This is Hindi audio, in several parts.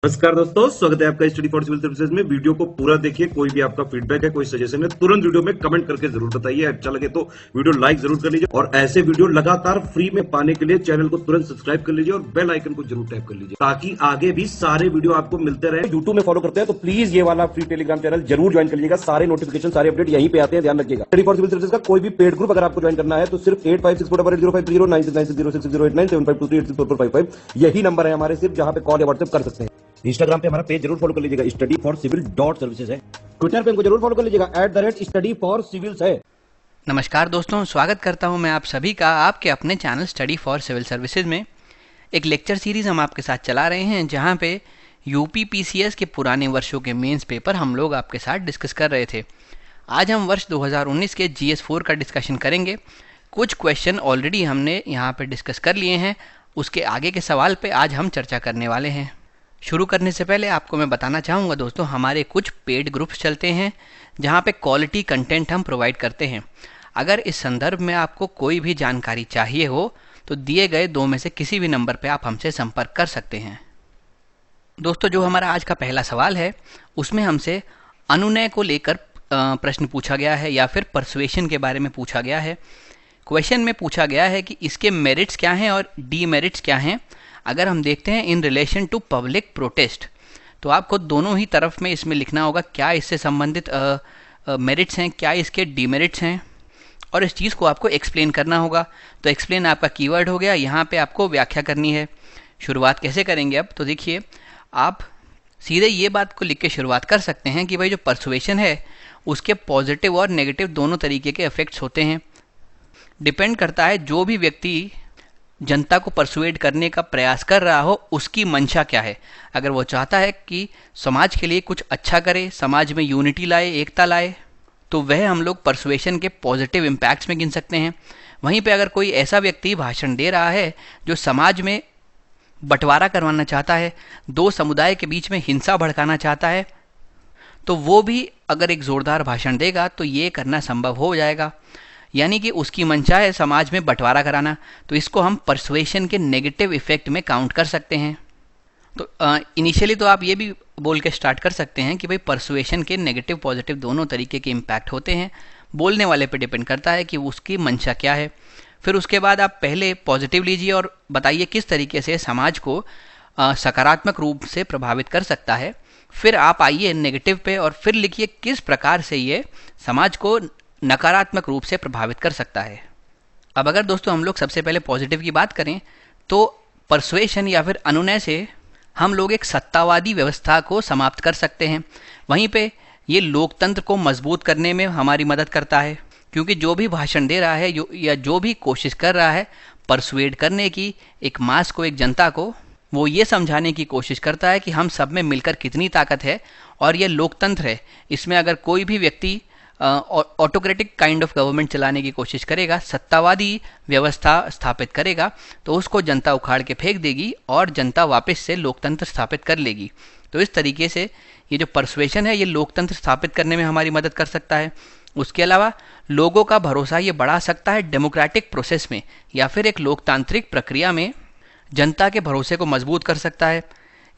नमस्कार दोस्तों, स्वागत है आपका स्टडी फॉर सिविल सर्विसेज में। वीडियो को पूरा देखिए। कोई भी आपका फीडबैक है, कोई सजेशन है, तुरंत वीडियो में कमेंट करके जरूर बताइए। अच्छा लगे तो वीडियो लाइक जरूर कर लीजिए और ऐसे वीडियो लगातार फ्री में पाने के लिए चैनल को तुरंत सब्सक्राइब कर लीजिए और बेल आइकन को जरूर टैप कर लीजिए ताकि आगे भी सारे वीडियो आपको मिलते रहे। यूट्यूब में फॉलो करते हैं तो प्लीज ये वाला फ्री टेलीग्राम चैनल जरूर ज्वाइन कर लीजिएगा। सारे नोटिफिकेशन, सारे अपडेट यहीं पे आते हैं, ध्यान रखिएगा। स्टडी फॉर सिविल सर्विसेज का कोई भी पेड ग्रुप अगर आपको ज्वाइन करना है तो सिर्फ 856480530969606089786445 यही नंबर है हमारे, सिर्फ जहां पे कॉल या व्हाट्सएप कर सकते हैं। इंस्टाग्राम पे हमारा पेज जरूर फॉलो कर लीजिएगा, स्टडी फॉर सिविल .सर्विसेज है। ट्विटर पे हमको जरूर फॉलो कर लीजिएगा, @स्टडी फॉर सिविल्स है। नमस्कार दोस्तों, स्वागत करता हूं मैं आप सभी का आपके अपने channel study for civil services में। एक लेक्चर सीरीज हम आपके साथ चला रहे हैं जहां पे यूपी पीसीएस के पुराने वर्षों के मेंस पेपर हम लोग आपके साथ डिस्कस कर रहे थे। आज हम वर्ष 2019 के GS4 का डिस्कशन करेंगे। कुछ क्वेश्चन ऑलरेडी हमने यहाँ पे डिस्कस कर लिए हैं, उसके आगे के सवाल पे आज हम चर्चा करने वाले हैं। शुरू करने से पहले आपको मैं बताना चाहूँगा दोस्तों, हमारे कुछ पेड ग्रुप्स चलते हैं जहाँ पे क्वालिटी कंटेंट हम प्रोवाइड करते हैं। अगर इस संदर्भ में आपको कोई भी जानकारी चाहिए हो तो दिए गए दो में से किसी भी नंबर पे आप हमसे संपर्क कर सकते हैं। दोस्तों, जो हमारा आज का पहला सवाल है उसमें हमसे अनुनय को लेकर प्रश्न पूछा गया है या फिर परसुएशन के बारे में पूछा गया है। क्वेश्चन में पूछा गया है कि इसके मेरिट्स क्या हैं और डीमेरिट्स क्या हैं। अगर हम देखते हैं in relation to public protest, तो आपको दोनों ही तरफ में इसमें लिखना होगा क्या इससे संबंधित मेरिट्स हैं, क्या इसके डीमेरिट्स हैं, और इस चीज़ को आपको एक्सप्लेन करना होगा। तो एक्सप्लेन आपका कीवर्ड हो गया, यहाँ पे आपको व्याख्या करनी है। शुरुआत कैसे करेंगे अब, तो देखिए आप सीधे ये बात को लिख के शुरुआत कर सकते हैं कि भाई जो परसुएशन है उसके पॉजिटिव और नेगेटिव दोनों तरीके के इफेक्ट्स होते हैं। डिपेंड करता है जो भी व्यक्ति जनता को परसुएड करने का प्रयास कर रहा हो उसकी मंशा क्या है। अगर वो चाहता है कि समाज के लिए कुछ अच्छा करे, समाज में यूनिटी लाए, एकता लाए, तो वह हम लोग परसुएशन के पॉजिटिव इम्पैक्ट्स में गिन सकते हैं। वहीं पे अगर कोई ऐसा व्यक्ति भाषण दे रहा है जो समाज में बंटवारा करवाना चाहता है, दो समुदाय के बीच में हिंसा भड़काना चाहता है, तो वो भी अगर एक ज़ोरदार भाषण देगा तो ये करना संभव हो जाएगा। यानी कि उसकी मंशा है समाज में बंटवारा कराना, तो इसको हम परसुएशन के नेगेटिव इफेक्ट में काउंट कर सकते हैं। तो इनिशियली तो आप ये भी बोल के स्टार्ट कर सकते हैं कि भाई परसुएशन के नेगेटिव पॉजिटिव दोनों तरीके के इम्पैक्ट होते हैं। बोलने वाले पे डिपेंड करता है कि उसकी मंशा क्या है। फिर उसके बाद आप पहले पॉजिटिव लीजिए और बताइए किस तरीके से समाज को सकारात्मक रूप से प्रभावित कर सकता है। फिर आप आइए नेगेटिव पे और फिर लिखिए किस प्रकार से ये समाज को नकारात्मक रूप से प्रभावित कर सकता है। अब अगर दोस्तों हम लोग सबसे पहले पॉजिटिव की बात करें तो परसुएशन या फिर अनुनय से हम लोग एक सत्तावादी व्यवस्था को समाप्त कर सकते हैं। वहीं पे ये लोकतंत्र को मजबूत करने में हमारी मदद करता है, क्योंकि जो भी भाषण दे रहा है या जो भी कोशिश कर रहा है परसुएड करने की एक मास को, एक जनता को, वो ये समझाने की कोशिश करता है कि हम सब में मिलकर कितनी ताकत है और ये लोकतंत्र है। इसमें अगर कोई भी व्यक्ति ऑटोक्रेटिक काइंड ऑफ गवर्नमेंट चलाने की कोशिश करेगा, सत्तावादी व्यवस्था स्थापित करेगा, तो उसको जनता उखाड़ के फेंक देगी और जनता वापस से लोकतंत्र स्थापित कर लेगी। तो इस तरीके से ये जो परसुएशन है ये लोकतंत्र स्थापित करने में हमारी मदद कर सकता है। उसके अलावा लोगों का भरोसा ये बढ़ा सकता है डेमोक्रेटिक प्रोसेस में या फिर एक लोकतांत्रिक प्रक्रिया में जनता के भरोसे को मजबूत कर सकता है।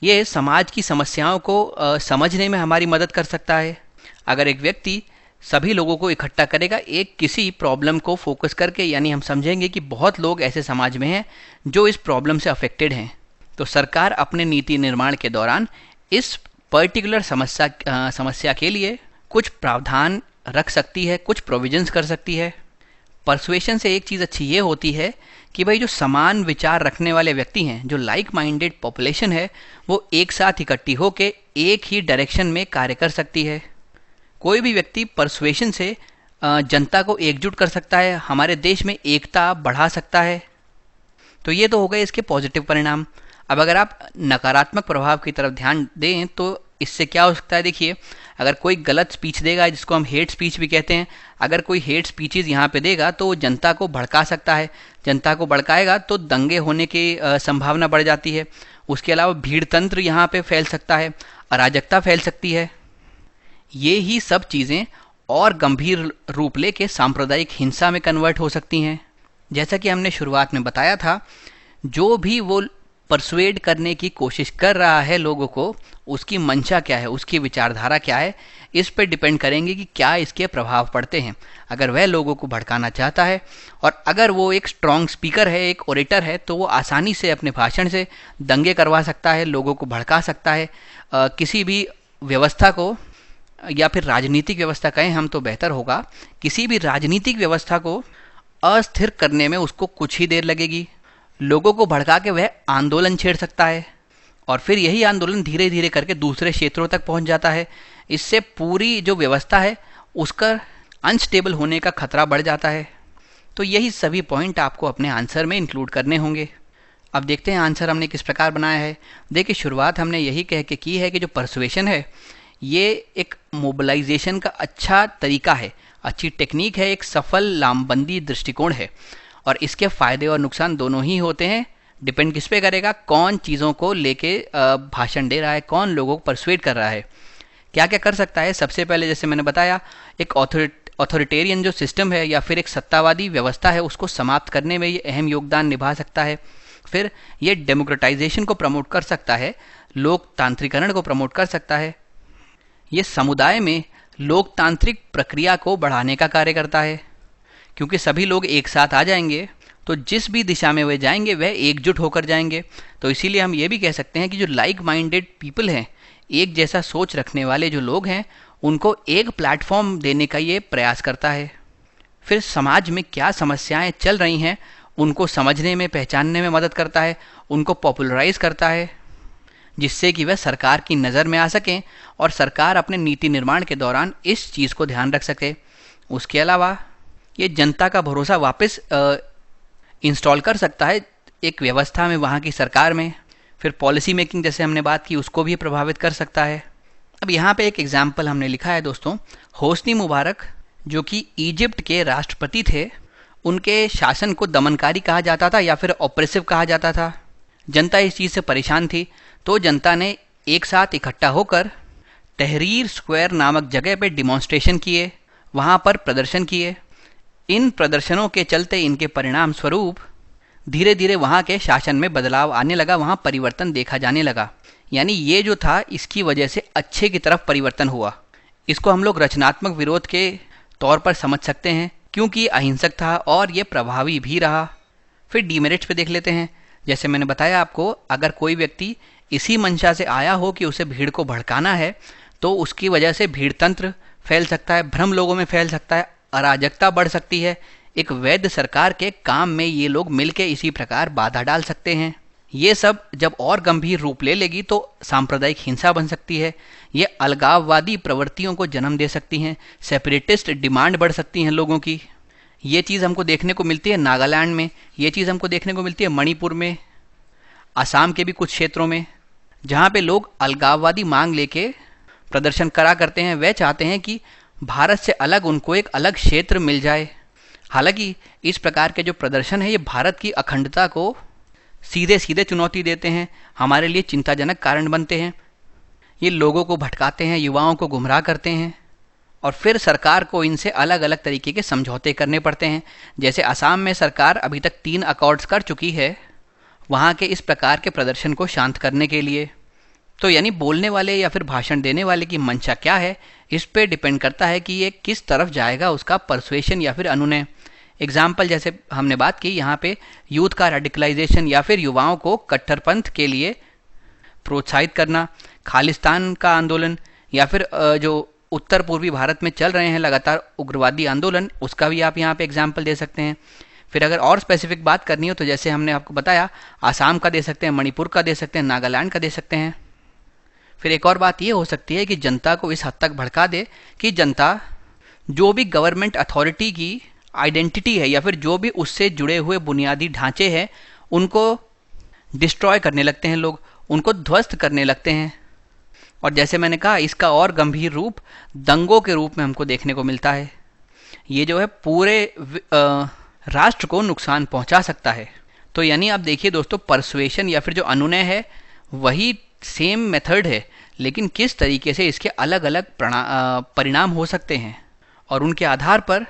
ये समाज की समस्याओं को समझने में हमारी मदद कर सकता है। अगर एक व्यक्ति सभी लोगों को इकट्ठा करेगा एक किसी प्रॉब्लम को फोकस करके, यानी हम समझेंगे कि बहुत लोग ऐसे समाज में हैं जो इस प्रॉब्लम से अफेक्टेड हैं, तो सरकार अपने नीति निर्माण के दौरान इस पर्टिकुलर समस्या के लिए कुछ प्रावधान रख सकती है, कुछ प्रोविजंस कर सकती है। परसुएशन से एक चीज़ अच्छी ये होती है कि भाई जो समान विचार रखने वाले व्यक्ति हैं, जो लाइक माइंडेड पॉपुलेशन है, वो एक साथ इकट्ठी होकर एक ही डायरेक्शन में कार्य कर सकती है। कोई भी व्यक्ति परसुएशन से जनता को एकजुट कर सकता है, हमारे देश में एकता बढ़ा सकता है। तो ये तो हो गए इसके पॉजिटिव परिणाम। अब अगर आप नकारात्मक प्रभाव की तरफ ध्यान दें तो इससे क्या हो सकता है। देखिए, अगर कोई गलत स्पीच देगा, जिसको हम हेट स्पीच भी कहते हैं, अगर कोई हेट स्पीचेस यहाँ पे देगा तो जनता को भड़का सकता है। जनता को भड़काएगा तो दंगे होने की संभावना बढ़ जाती है। उसके अलावा भीड़ तंत्र यहाँ पे फैल सकता है, अराजकता फैल सकती है। ये ही सब चीज़ें और गंभीर रूप लेके सांप्रदायिक हिंसा में कन्वर्ट हो सकती हैं। जैसा कि हमने शुरुआत में बताया था, जो भी वो परsuade करने की कोशिश कर रहा है लोगों को, उसकी मंशा क्या है, उसकी विचारधारा क्या है, इस पर डिपेंड करेंगे कि क्या इसके प्रभाव पड़ते हैं। अगर वह लोगों को भड़काना चाहता है और अगर वो एक स्ट्रॉन्ग स्पीकर है, एक ओरेटर है, तो वो आसानी से अपने भाषण से दंगे करवा सकता है, लोगों को भड़का सकता है। किसी भी व्यवस्था को, या फिर राजनीतिक व्यवस्था कहें हम तो बेहतर होगा, किसी भी राजनीतिक व्यवस्था को अस्थिर करने में उसको कुछ ही देर लगेगी। लोगों को भड़का के वह आंदोलन छेड़ सकता है और फिर यही आंदोलन धीरे धीरे करके दूसरे क्षेत्रों तक पहुंच जाता है। इससे पूरी जो व्यवस्था है उसका अनस्टेबल होने का खतरा बढ़ जाता है। तो यही सभी पॉइंट आपको अपने आंसर में इंक्लूड करने होंगे। अब देखते हैं आंसर हमने किस प्रकार बनाया है। देखिए, शुरुआत हमने यही कह के की है कि जो परसुएशन है ये एक मोबिलाइजेशन का अच्छा तरीका है, अच्छी टेक्निक है, एक सफल लामबंदी दृष्टिकोण है और इसके फ़ायदे और नुकसान दोनों ही होते हैं। डिपेंड किस पे करेगा, कौन चीज़ों को लेके भाषण दे रहा है, कौन लोगों को परसुएड कर रहा है, क्या क्या कर सकता है। सबसे पहले जैसे मैंने बताया, एक ऑथोरिटेरियन जो सिस्टम है या फिर एक सत्तावादी व्यवस्था है उसको समाप्त करने में ये अहम योगदान निभा सकता है। फिर ये डेमोक्रेटाइजेशन को प्रमोट कर सकता है, लोकतांत्रिकरण को प्रमोट कर सकता है। ये समुदाय में लोकतांत्रिक प्रक्रिया को बढ़ाने का कार्य करता है, क्योंकि सभी लोग एक साथ आ जाएंगे तो जिस भी दिशा में वे जाएंगे वह एकजुट होकर जाएंगे। तो इसीलिए हम ये भी कह सकते हैं कि जो लाइक माइंडेड पीपल हैं, एक जैसा सोच रखने वाले जो लोग हैं, उनको एक प्लेटफॉर्म देने का ये प्रयास करता है। फिर समाज में क्या समस्याएं चल रही हैं उनको समझने में, पहचानने में मदद करता है, उनको पॉपुलराइज करता है, जिससे कि वह सरकार की नज़र में आ सकें और सरकार अपने नीति निर्माण के दौरान इस चीज़ को ध्यान रख सके। उसके अलावा ये जनता का भरोसा वापस इंस्टॉल कर सकता है एक व्यवस्था में, वहाँ की सरकार में। फिर पॉलिसी मेकिंग जैसे हमने बात की उसको भी प्रभावित कर सकता है। अब यहाँ पे एक एग्जाम्पल हमने लिखा है दोस्तों, होस्नी मुबारक जो कि इजिप्ट के राष्ट्रपति थे, उनके शासन को दमनकारी कहा जाता था या फिर ऑप्रेसिव कहा जाता था। जनता इस चीज़ से परेशान थी, तो जनता ने एक साथ इकट्ठा होकर तहरीर स्क्वायर नामक जगह पे डिमॉन्स्ट्रेशन किए, वहाँ पर प्रदर्शन किए। इन प्रदर्शनों के चलते इनके परिणाम स्वरूप धीरे धीरे वहाँ के शासन में बदलाव आने लगा, वहाँ परिवर्तन देखा जाने लगा। यानी ये जो था इसकी वजह से अच्छे की तरफ परिवर्तन हुआ। इसको हम लोग रचनात्मक विरोध के तौर पर समझ सकते हैं, क्योंकि ये अहिंसक था और ये प्रभावी भी रहा। फिर डीमेरिट्स पे देख लेते हैं। जैसे मैंने बताया आपको, अगर कोई व्यक्ति इसी मंशा से आया हो कि उसे भीड़ को भड़काना है, तो उसकी वजह से भीड़ तंत्र फैल सकता है, भ्रम लोगों में फैल सकता है, अराजकता बढ़ सकती है। एक वैध सरकार के काम में ये लोग मिलके इसी प्रकार बाधा डाल सकते हैं। ये सब जब और गंभीर रूप ले लेगी तो सांप्रदायिक हिंसा बन सकती है, ये अलगाववादी प्रवृत्तियों को जन्म दे सकती हैं, सेपरेटिस्ट डिमांड बढ़ सकती हैं लोगों की। ये चीज़ हमको देखने को मिलती है नागालैंड में, ये चीज़ हमको देखने को मिलती है मणिपुर में, असम के भी कुछ क्षेत्रों में, जहाँ पे लोग अलगाववादी मांग लेके प्रदर्शन करा करते हैं। वह चाहते हैं कि भारत से अलग उनको एक अलग क्षेत्र मिल जाए। हालांकि इस प्रकार के जो प्रदर्शन है ये भारत की अखंडता को सीधे सीधे चुनौती देते हैं, हमारे लिए चिंताजनक कारण बनते हैं। ये लोगों को भटकाते हैं, युवाओं को गुमराह करते हैं और फिर सरकार को इनसे अलग अलग तरीके के समझौते करने पड़ते हैं। जैसे असम में सरकार अभी तक 3 अकॉर्ड्स कर चुकी है वहाँ के इस प्रकार के प्रदर्शन को शांत करने के लिए। तो यानी बोलने वाले या फिर भाषण देने वाले की मंशा क्या है, इस पे डिपेंड करता है कि ये किस तरफ जाएगा उसका परसुएशन या फिर अनुनय। एग्जाम्पल जैसे हमने बात की, यहाँ पे यूथ का रेडिकलाइजेशन या फिर युवाओं को कट्टरपंथ के लिए प्रोत्साहित करना, खालिस्तान का आंदोलन या फिर जो उत्तर पूर्वी भारत में चल रहे हैं लगातार उग्रवादी आंदोलन, उसका भी आप यहाँ पे एग्जाम्पल दे सकते हैं। फिर अगर और स्पेसिफिक बात करनी हो तो जैसे हमने आपको बताया, आसाम का दे सकते हैं, मणिपुर का दे सकते हैं, नागालैंड का दे सकते हैं। फिर एक और बात ये हो सकती है कि जनता को इस हद तक भड़का दे कि जनता जो भी गवर्नमेंट अथॉरिटी की आइडेंटिटी है या फिर जो भी उससे जुड़े हुए बुनियादी ढांचे हैं उनको डिस्ट्रॉय करने लगते हैं, लोग उनको ध्वस्त करने लगते हैं। और जैसे मैंने कहा, इसका और गंभीर रूप दंगों के रूप में हमको देखने को मिलता है। ये जो है पूरे राष्ट्र को नुकसान पहुंचा सकता है। तो यानी आप देखिए दोस्तों, परसुएशन या फिर जो अनुनय है वही सेम मेथड है, लेकिन किस तरीके से इसके अलग अलग परिणाम हो सकते हैं और उनके आधार पर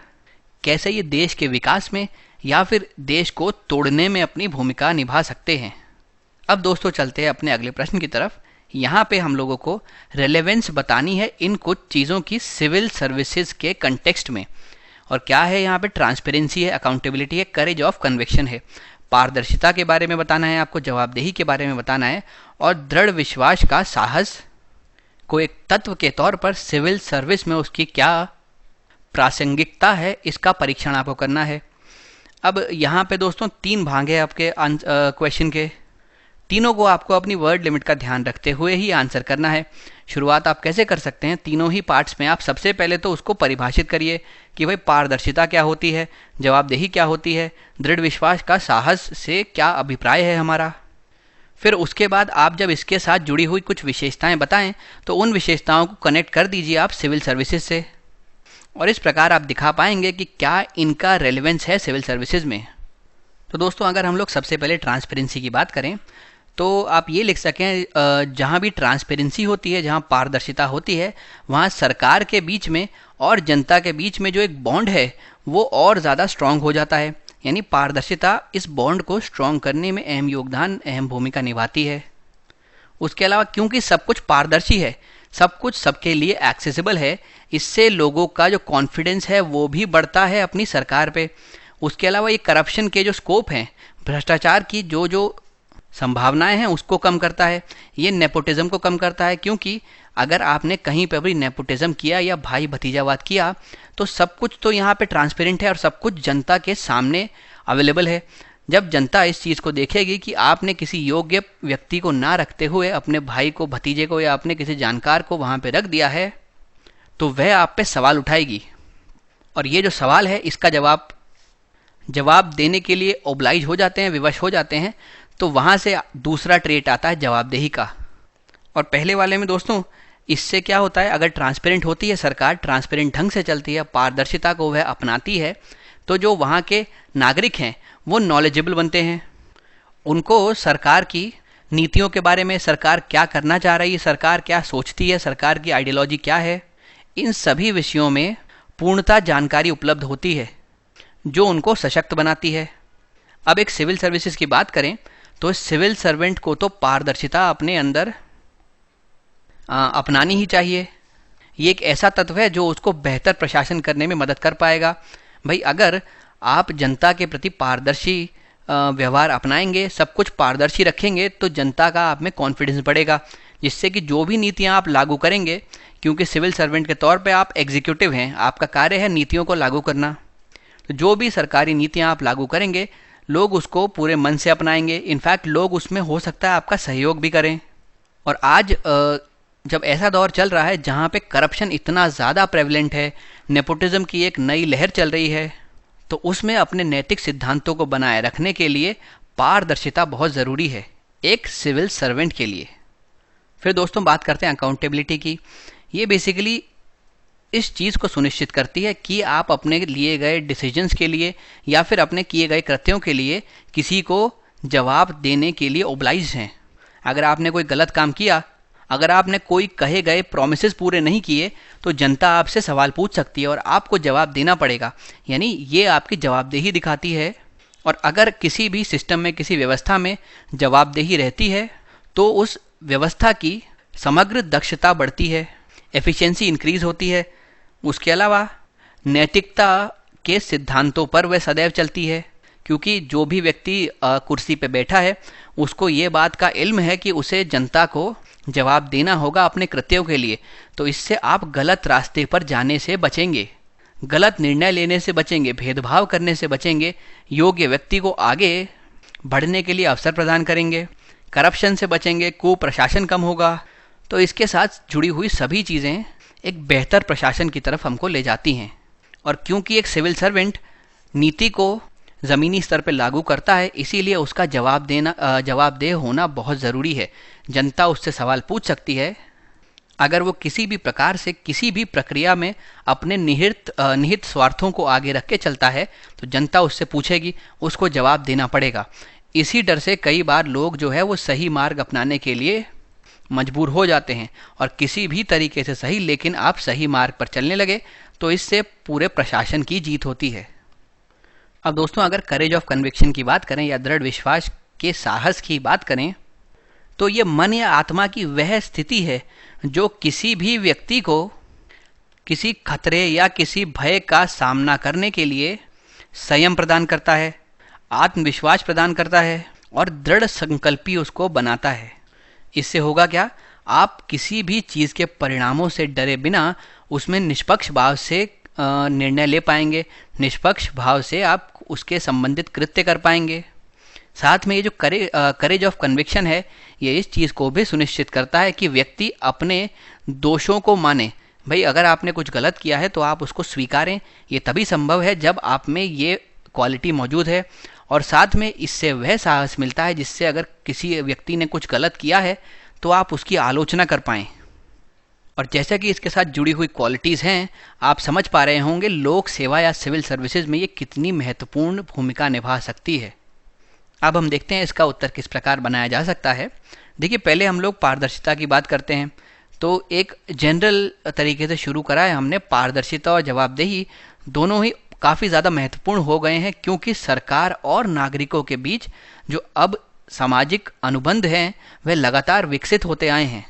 कैसे ये देश के विकास में या फिर देश को तोड़ने में अपनी भूमिका निभा सकते हैं। अब दोस्तों चलते हैं अपने अगले प्रश्न की तरफ। यहाँ पे हम लोगों को रेलेवेंस बतानी है इन कुछ चीज़ों की सिविल सर्विसेज के कंटेक्स्ट में। और क्या है यहाँ पे? ट्रांसपेरेंसी है, अकाउंटेबिलिटी है, करेज ऑफ कन्विक्शन है, पारदर्शिता के बारे में बताना है आपको, जवाबदेही के बारे में बताना है, और दृढ़ विश्वास का साहस को एक तत्व के तौर पर सिविल सर्विस में उसकी क्या प्रासंगिकता है, इसका परीक्षण आपको करना है। अब यहाँ पे दोस्तों 3 भाग है आपके क्वेश्चन के। तीनों को आपको अपनी वर्ड लिमिट का ध्यान रखते हुए ही आंसर करना है। शुरुआत आप कैसे कर सकते हैं? तीनों ही पार्ट्स में आप सबसे पहले तो उसको परिभाषित करिए कि भाई पारदर्शिता क्या होती है, जवाबदेही क्या होती है, दृढ़ विश्वास का साहस से क्या अभिप्राय है हमारा। फिर उसके बाद आप जब इसके साथ जुड़ी हुई कुछ विशेषताएं बताएं तो उन विशेषताओं को कनेक्ट कर दीजिए आप सिविल सर्विसेज से, और इस प्रकार आप दिखा पाएंगे कि क्या इनका रेलेवेंस है सिविल सर्विसेज में। तो दोस्तों अगर हम लोग सबसे पहले ट्रांसपेरेंसी की बात करें तो आप ये लिख सकें, जहाँ भी ट्रांसपेरेंसी होती है, जहाँ पारदर्शिता होती है, वहाँ सरकार के बीच में और जनता के बीच में जो एक बॉन्ड है वो और ज़्यादा स्ट्रांग हो जाता है। यानी पारदर्शिता इस बॉन्ड को स्ट्रांग करने में अहम योगदान, अहम भूमिका निभाती है। उसके अलावा क्योंकि सब कुछ पारदर्शी है, सब कुछ सबके लिए एक्सेसिबल है, इससे लोगों का जो कॉन्फिडेंस है वो भी बढ़ता है अपनी सरकार पे। उसके अलावा ये करप्शन के जो स्कोप हैं, भ्रष्टाचार की जो संभावनाएं हैं उसको कम करता है। ये नेपोटिज्म को कम करता है, क्योंकि अगर आपने कहीं पर भी नेपोटिज्म किया या भाई भतीजावाद किया तो सब कुछ तो यहाँ पे ट्रांसपेरेंट है और सब कुछ जनता के सामने अवेलेबल है। जब जनता इस चीज़ को देखेगी कि आपने किसी योग्य व्यक्ति को ना रखते हुए अपने भाई को, भतीजे को या अपने किसी जानकार को वहाँ पे रख दिया है, तो वह आप पे सवाल उठाएगी। और ये जो सवाल है इसका जवाब देने के लिए ओब्लाइज हो जाते हैं, विवश हो जाते हैं। तो वहाँ से दूसरा ट्रेट आता है जवाबदेही का। और पहले वाले में दोस्तों इससे क्या होता है, अगर ट्रांसपेरेंट होती है सरकार, ट्रांसपेरेंट ढंग से चलती है, पारदर्शिता को वह अपनाती है, तो जो वहाँ के नागरिक हैं वो नॉलेजेबल बनते हैं। उनको सरकार की नीतियों के बारे में, सरकार क्या करना चाह रही है, सरकार क्या सोचती है, सरकार की आइडियोलॉजी क्या है, इन सभी विषयों में पूर्णतः जानकारी उपलब्ध होती है, जो उनको सशक्त बनाती है। अब एक सिविल सर्विसेज की बात करें तो सिविल सर्वेंट को तो पारदर्शिता अपने अंदर अपनानी ही चाहिए। ये एक ऐसा तत्व है जो उसको बेहतर प्रशासन करने में मदद कर पाएगा। भाई अगर आप जनता के प्रति पारदर्शी व्यवहार अपनाएंगे, सब कुछ पारदर्शी रखेंगे, तो जनता का आप में कॉन्फिडेंस बढ़ेगा, जिससे कि जो भी नीतियां आप लागू करेंगे, क्योंकि सिविल सर्वेंट के तौर पे आप एग्जीक्यूटिव हैं, आपका कार्य है नीतियों को लागू करना, तो जो भी सरकारी नीतियां आप लागू करेंगे लोग उसको पूरे मन से अपनाएंगे। इनफैक्ट लोग उसमें हो सकता है आपका सहयोग भी करें। और आज जब ऐसा दौर चल रहा है जहाँ पे करप्शन इतना ज़्यादा प्रेवलेंट है, नेपोटिज्म की एक नई लहर चल रही है, तो उसमें अपने नैतिक सिद्धांतों को बनाए रखने के लिए पारदर्शिता बहुत ज़रूरी है एक सिविल सर्वेंट के लिए। फिर दोस्तों बात करते हैं अकाउंटेबिलिटी की। ये बेसिकली इस चीज़ को सुनिश्चित करती है कि आप अपने लिए गए डिसीजंस के लिए या फिर अपने किए गए कृत्यों के लिए किसी को जवाब देने के लिए ओब्लाइज हैं। अगर आपने कोई गलत काम किया, अगर आपने कोई कहे गए प्रोमिसेस पूरे नहीं किए, तो जनता आपसे सवाल पूछ सकती है और आपको जवाब देना पड़ेगा। यानी ये आपकी जवाबदेही दिखाती है। और अगर किसी भी सिस्टम में, किसी व्यवस्था में जवाबदेही रहती है तो उस व्यवस्था की समग्र दक्षता बढ़ती है, एफिशिएंसी इंक्रीज होती है। उसके अलावा नैतिकता के सिद्धांतों पर वह सदैव चलती है, क्योंकि जो भी व्यक्ति कुर्सी पे बैठा है उसको ये बात का इल्म है कि उसे जनता को जवाब देना होगा अपने कृत्यों के लिए। तो इससे आप गलत रास्ते पर जाने से बचेंगे, गलत निर्णय लेने से बचेंगे, भेदभाव करने से बचेंगे, योग्य व्यक्ति को आगे बढ़ने के लिए अवसर प्रदान करेंगे, करप्शन से बचेंगे, कुप्रशासन कम होगा। तो इसके साथ जुड़ी हुई सभी चीज़ें एक बेहतर प्रशासन की तरफ हमको ले जाती हैं। और क्योंकि एक सिविल सर्वेंट नीति को ज़मीनी स्तर पर लागू करता है, इसीलिए उसका जवाबदेह होना बहुत ज़रूरी है। जनता उससे सवाल पूछ सकती है। अगर वो किसी भी प्रकार से किसी भी प्रक्रिया में अपने निहित स्वार्थों को आगे रख के चलता है तो जनता उससे पूछेगी, उसको जवाब देना पड़ेगा। इसी डर से कई बार लोग जो है वो सही मार्ग अपनाने के लिए मजबूर हो जाते हैं, और किसी भी तरीके से सही, लेकिन आप सही मार्ग पर चलने लगे तो इससे पूरे प्रशासन की जीत होती है। अब दोस्तों अगर करेज ऑफ कन्विक्शन की बात करें या दृढ़ विश्वास के साहस की बात करें, तो ये मन या आत्मा की वह स्थिति है जो किसी भी व्यक्ति को किसी खतरे या किसी भय का सामना करने के लिए संयम प्रदान करता है, आत्मविश्वास प्रदान करता है और दृढ़ संकल्पी उसको बनाता है। इससे होगा क्या, आप किसी भी चीज़ के परिणामों से डरे बिना उसमें निष्पक्ष भाव से निर्णय ले पाएंगे, निष्पक्ष भाव से आप उसके संबंधित कृत्य कर पाएंगे। साथ में ये जो करेज ऑफ कन्विक्शन है, ये इस चीज़ को भी सुनिश्चित करता है कि व्यक्ति अपने दोषों को माने। भाई अगर आपने कुछ गलत किया है तो आप उसको स्वीकारें। ये तभी संभव है जब आप में ये क्वालिटी मौजूद है। और साथ में इससे वह साहस मिलता है जिससे अगर किसी व्यक्ति ने कुछ गलत किया है तो आप उसकी आलोचना कर पाएँ। और जैसा कि इसके साथ जुड़ी हुई क्वालिटीज़ हैं, आप समझ पा रहे होंगे लोक सेवा या सिविल सर्विसेज में ये कितनी महत्वपूर्ण भूमिका निभा सकती है। अब हम देखते हैं इसका उत्तर किस प्रकार बनाया जा सकता है। देखिए, पहले हम लोग पारदर्शिता की बात करते हैं, तो एक जनरल तरीके से शुरू करा है हमने। पारदर्शिता और जवाबदेही दोनों ही काफ़ी ज़्यादा महत्वपूर्ण हो गए हैं, क्योंकि सरकार और नागरिकों के बीच जो अब सामाजिक अनुबंध हैं वह लगातार विकसित होते आए हैं।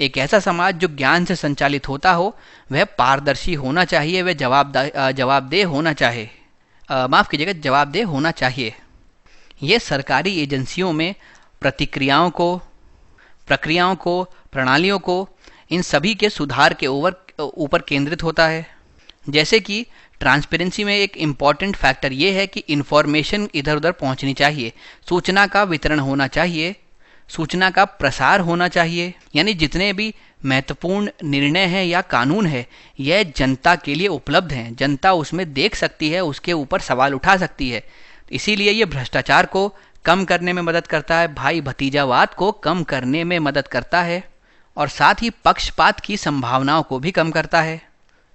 एक ऐसा समाज जो ज्ञान से संचालित होता हो वह पारदर्शी होना चाहिए, वह जवाबदेह होना चाहिए, जवाबदेह होना चाहिए। ये सरकारी एजेंसियों में प्रक्रियाओं को, प्रणालियों को, इन सभी के सुधार के ऊपर केंद्रित होता है। जैसे कि ट्रांसपेरेंसी में एक इम्पॉर्टेंट फैक्टर ये है कि इन्फॉर्मेशन इधर उधर पहुंचनी चाहिए, सूचना का वितरण होना चाहिए, सूचना का प्रसार होना चाहिए। यानी जितने भी महत्वपूर्ण निर्णय हैं या कानून है यह जनता के लिए उपलब्ध हैं, जनता उसमें देख सकती है, उसके ऊपर सवाल उठा सकती है। इसीलिए ये भ्रष्टाचार को कम करने में मदद करता है, भाई भतीजावाद को कम करने में मदद करता है और साथ ही पक्षपात की संभावनाओं को भी कम करता है।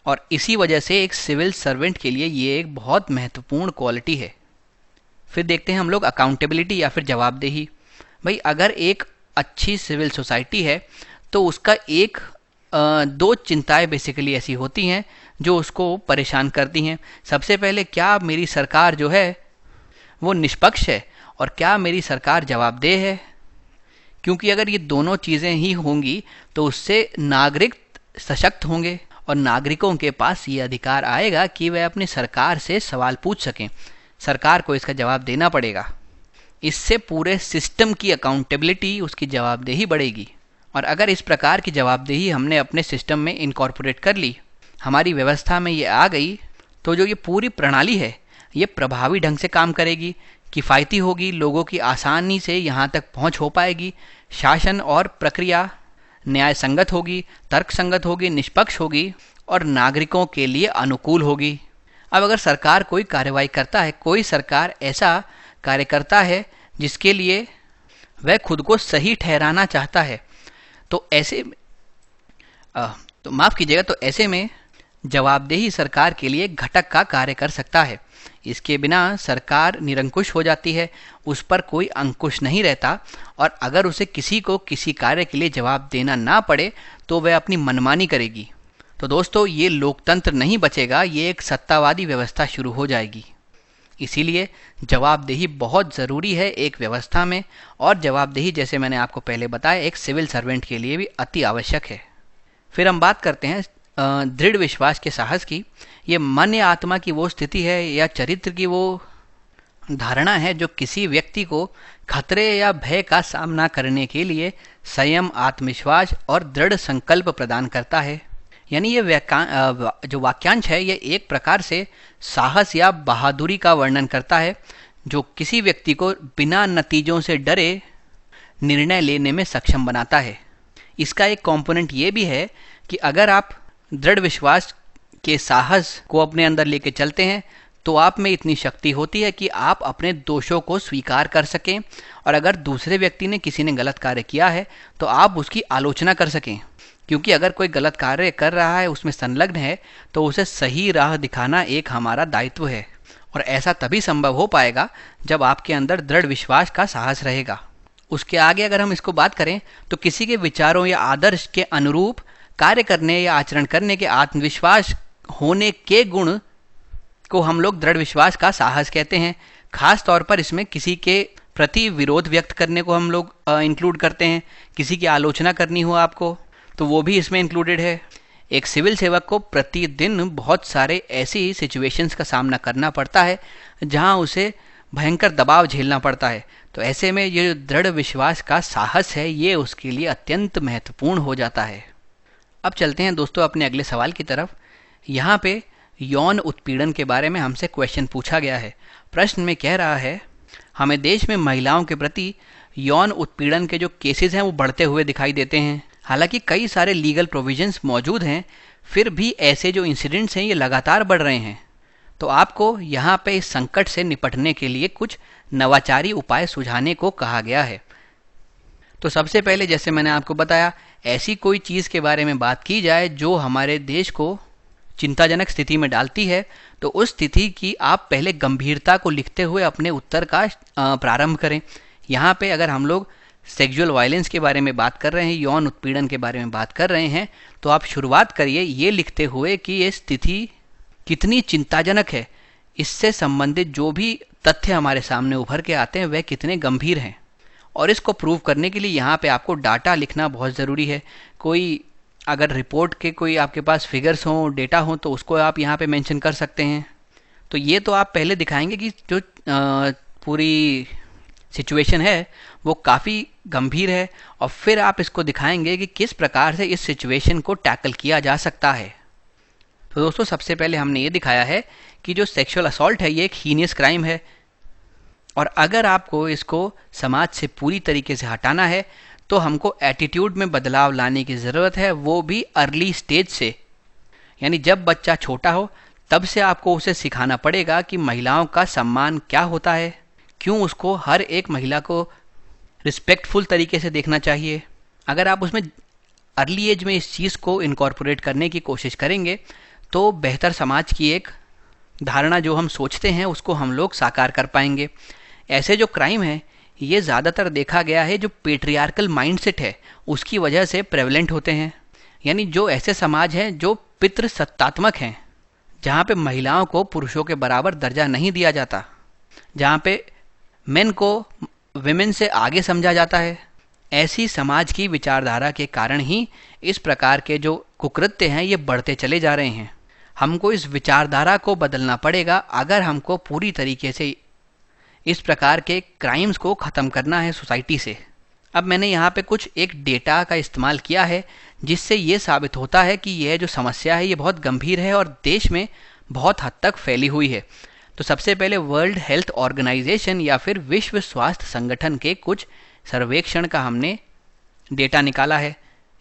और इसी वजह से एक सिविल सर्वेंट के लिए ये एक बहुत महत्वपूर्ण क्वालिटी है। फिर देखते हैं हम लोग अकाउंटेबिलिटी या फिर जवाबदेही। भाई अगर एक अच्छी सिविल सोसाइटी है तो उसका दो चिंताएं बेसिकली ऐसी होती हैं जो उसको परेशान करती हैं। सबसे पहले, क्या मेरी सरकार जो है वो निष्पक्ष है और क्या मेरी सरकार जवाबदेह है? क्योंकि अगर ये दोनों चीज़ें ही होंगी तो उससे नागरिक सशक्त होंगे और नागरिकों के पास ये अधिकार आएगा कि वह अपनी सरकार से सवाल पूछ सकें, सरकार को इसका जवाब देना पड़ेगा। इससे पूरे सिस्टम की अकाउंटेबिलिटी, उसकी जवाबदेही बढ़ेगी। और अगर इस प्रकार की जवाबदेही हमने अपने सिस्टम में इनकॉर्पोरेट कर ली, हमारी व्यवस्था में ये आ गई, तो जो ये पूरी प्रणाली है ये प्रभावी ढंग से काम करेगी, किफ़ायती होगी, लोगों की आसानी से यहाँ तक पहुँच हो पाएगी, शासन और प्रक्रिया न्याय संगत होगी, तर्क संगत होगी, निष्पक्ष होगी और नागरिकों के लिए अनुकूल होगी। अब अगर सरकार कोई कार्रवाई करता है, कोई सरकार ऐसा कार्य करता है जिसके लिए वह खुद को सही ठहराना चाहता है, तो ऐसे में जवाबदेही सरकार के लिए घटक का कार्य कर सकता है। इसके बिना सरकार निरंकुश हो जाती है, उस पर कोई अंकुश नहीं रहता और अगर उसे किसी को किसी कार्य के लिए जवाब देना ना पड़े तो वह अपनी मनमानी करेगी। तो दोस्तों, ये लोकतंत्र नहीं बचेगा, ये एक सत्तावादी व्यवस्था शुरू हो जाएगी। इसीलिए जवाबदेही बहुत ज़रूरी है एक व्यवस्था में, और जवाबदेही जैसे मैंने आपको पहले बताया एक सिविल सर्वेंट के लिए भी अति आवश्यक है। फिर हम बात करते हैं दृढ़ विश्वास के साहस की। ये मन या आत्मा की वो स्थिति है या चरित्र की वो धारणा है जो किसी व्यक्ति को खतरे या भय का सामना करने के लिए संयम, आत्मविश्वास और दृढ़ संकल्प प्रदान करता है। यानी ये जो वाक्यांश है ये एक प्रकार से साहस या बहादुरी का वर्णन करता है जो किसी व्यक्ति को बिना नतीजों से डरे निर्णय लेने में सक्षम बनाता है। इसका एक कंपोनेंट ये भी है कि अगर आप दृढ़ विश्वास के साहस को अपने अंदर लेके चलते हैं तो आप में इतनी शक्ति होती है कि आप अपने दोषों को स्वीकार कर सकें और अगर दूसरे व्यक्ति ने किसी ने गलत कार्य किया है तो आप उसकी आलोचना कर सकें। क्योंकि अगर कोई गलत कार्य कर रहा है, उसमें संलग्न है, तो उसे सही राह दिखाना एक हमारा दायित्व है और ऐसा तभी संभव हो पाएगा जब आपके अंदर दृढ़ विश्वास का साहस रहेगा। उसके आगे अगर हम इसको बात करें तो किसी के विचारों या आदर्श के अनुरूप कार्य करने या आचरण करने के आत्मविश्वास होने के गुण को हम लोग दृढ़ विश्वास का साहस कहते हैं। खास तौर पर इसमें किसी के प्रति विरोध व्यक्त करने को हम लोग इंक्लूड करते हैं। किसी की आलोचना करनी हो आपको तो वो भी इसमें इंक्लूडेड है। एक सिविल सेवक को प्रतिदिन बहुत सारे ऐसी सिचुएशंस का सामना करना पड़ता है जहां उसे भयंकर दबाव झेलना पड़ता है। तो ऐसे में ये दृढ़ विश्वास का साहस है, ये उसके लिए अत्यंत महत्वपूर्ण हो जाता है। अब चलते हैं दोस्तों अपने अगले सवाल की तरफ। यहाँ पे यौन उत्पीड़न के बारे में हमसे क्वेश्चन पूछा गया है। प्रश्न में कह रहा है, हमें देश में महिलाओं के प्रति यौन उत्पीड़न के जो केसेस हैं वो बढ़ते हुए दिखाई देते हैं। हालांकि कई सारे लीगल प्रोविजंस मौजूद हैं, फिर भी ऐसे जो इंसिडेंट्स हैं ये लगातार बढ़ रहे हैं। तो आपको यहाँ पे इस संकट से निपटने के लिए कुछ नवाचारी उपाय सुझाने को कहा गया है। तो सबसे पहले जैसे मैंने आपको बताया, ऐसी कोई चीज़ के बारे में बात की जाए जो हमारे देश को चिंताजनक स्थिति में डालती है, तो उस स्थिति की आप पहले गंभीरता को लिखते हुए अपने उत्तर का प्रारंभ करें। यहाँ पे अगर हम लोग सेक्सुअल वायलेंस के बारे में बात कर रहे हैं, यौन उत्पीड़न के बारे में बात कर रहे हैं, तो आप शुरुआत करिए ये लिखते हुए कि ये स्थिति कितनी चिंताजनक है। इससे संबंधित जो भी तथ्य हमारे सामने उभर के आते हैं वह कितने गंभीर हैं। और इसको प्रूव करने के लिए यहाँ पे आपको डाटा लिखना बहुत ज़रूरी है। कोई अगर रिपोर्ट के कोई आपके पास फिगर्स हों, डेटा हों, तो उसको आप यहाँ पे मेंशन कर सकते हैं। तो ये तो आप पहले दिखाएंगे कि जो पूरी सिचुएशन है वो काफ़ी गंभीर है, और फिर आप इसको दिखाएंगे कि किस प्रकार से इस सिचुएशन को टैकल किया जा सकता है। तो दोस्तों सबसे पहले हमने ये दिखाया है कि जो सेक्सुअल असॉल्ट है ये एक हीनियस क्राइम है, और अगर आपको इसको समाज से पूरी तरीके से हटाना है तो हमको एटीट्यूड में बदलाव लाने की ज़रूरत है, वो भी अर्ली स्टेज से। यानी जब बच्चा छोटा हो तब से आपको उसे सिखाना पड़ेगा कि महिलाओं का सम्मान क्या होता है, क्यों उसको हर एक महिला को रिस्पेक्टफुल तरीके से देखना चाहिए। अगर आप उसमें अर्ली एज में इस चीज़ को इनकॉर्पोरेट करने की कोशिश करेंगे तो बेहतर समाज की एक धारणा जो हम सोचते हैं उसको हम लोग साकार कर पाएंगे। ऐसे जो क्राइम है ये ज़्यादातर देखा गया है जो पेट्रियार्कल माइंडसेट है उसकी वजह से प्रेवलेंट होते हैं। यानी जो ऐसे समाज हैं जो पितृसत्तात्मक हैं, जहाँ पे महिलाओं को पुरुषों के बराबर दर्जा नहीं दिया जाता, जहाँ पे मेन को विमेन से आगे समझा जाता है, ऐसी समाज की विचारधारा के कारण ही इस प्रकार के जो कुकृत्य हैं ये बढ़ते चले जा रहे हैं। हमको इस विचारधारा को बदलना पड़ेगा अगर हमको पूरी तरीके से इस प्रकार के क्राइम्स को ख़त्म करना है सोसाइटी से। अब मैंने यहाँ पे कुछ एक डेटा का इस्तेमाल किया है जिससे ये साबित होता है कि यह जो समस्या है ये बहुत गंभीर है और देश में बहुत हद तक फैली हुई है। तो सबसे पहले वर्ल्ड हेल्थ ऑर्गेनाइजेशन या फिर विश्व स्वास्थ्य संगठन के कुछ सर्वेक्षण का हमने डेटा निकाला है।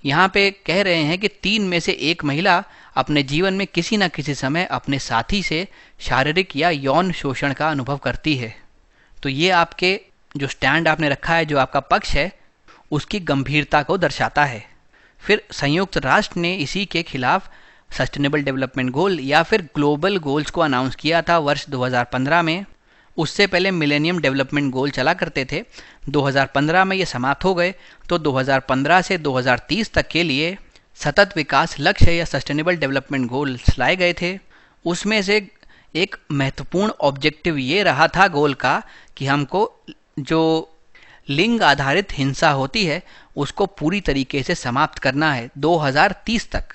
यहाँ पे कह रहे हैं कि 3 में से 1 महिला अपने जीवन में किसी न किसी समय अपने साथी से शारीरिक या यौन शोषण का अनुभव करती है। तो ये आपके जो स्टैंड आपने रखा है, जो आपका पक्ष है, उसकी गंभीरता को दर्शाता है। फिर संयुक्त राष्ट्र ने इसी के खिलाफ सस्टेनेबल डेवलपमेंट गोल या फिर ग्लोबल गोल्स को अनाउंस किया था वर्ष 2015 में। उससे पहले मिलेनियम डेवलपमेंट गोल चला करते थे, 2015 में ये समाप्त हो गए। तो 2015 से 2030 तक के लिए सतत विकास लक्ष्य या सस्टेनेबल डेवलपमेंट गोल्स लाए गए थे। उसमें से एक महत्वपूर्ण ऑब्जेक्टिव ये रहा था गोल का कि हमको जो लिंग आधारित हिंसा होती है उसको पूरी तरीके से समाप्त करना है 2030 तक।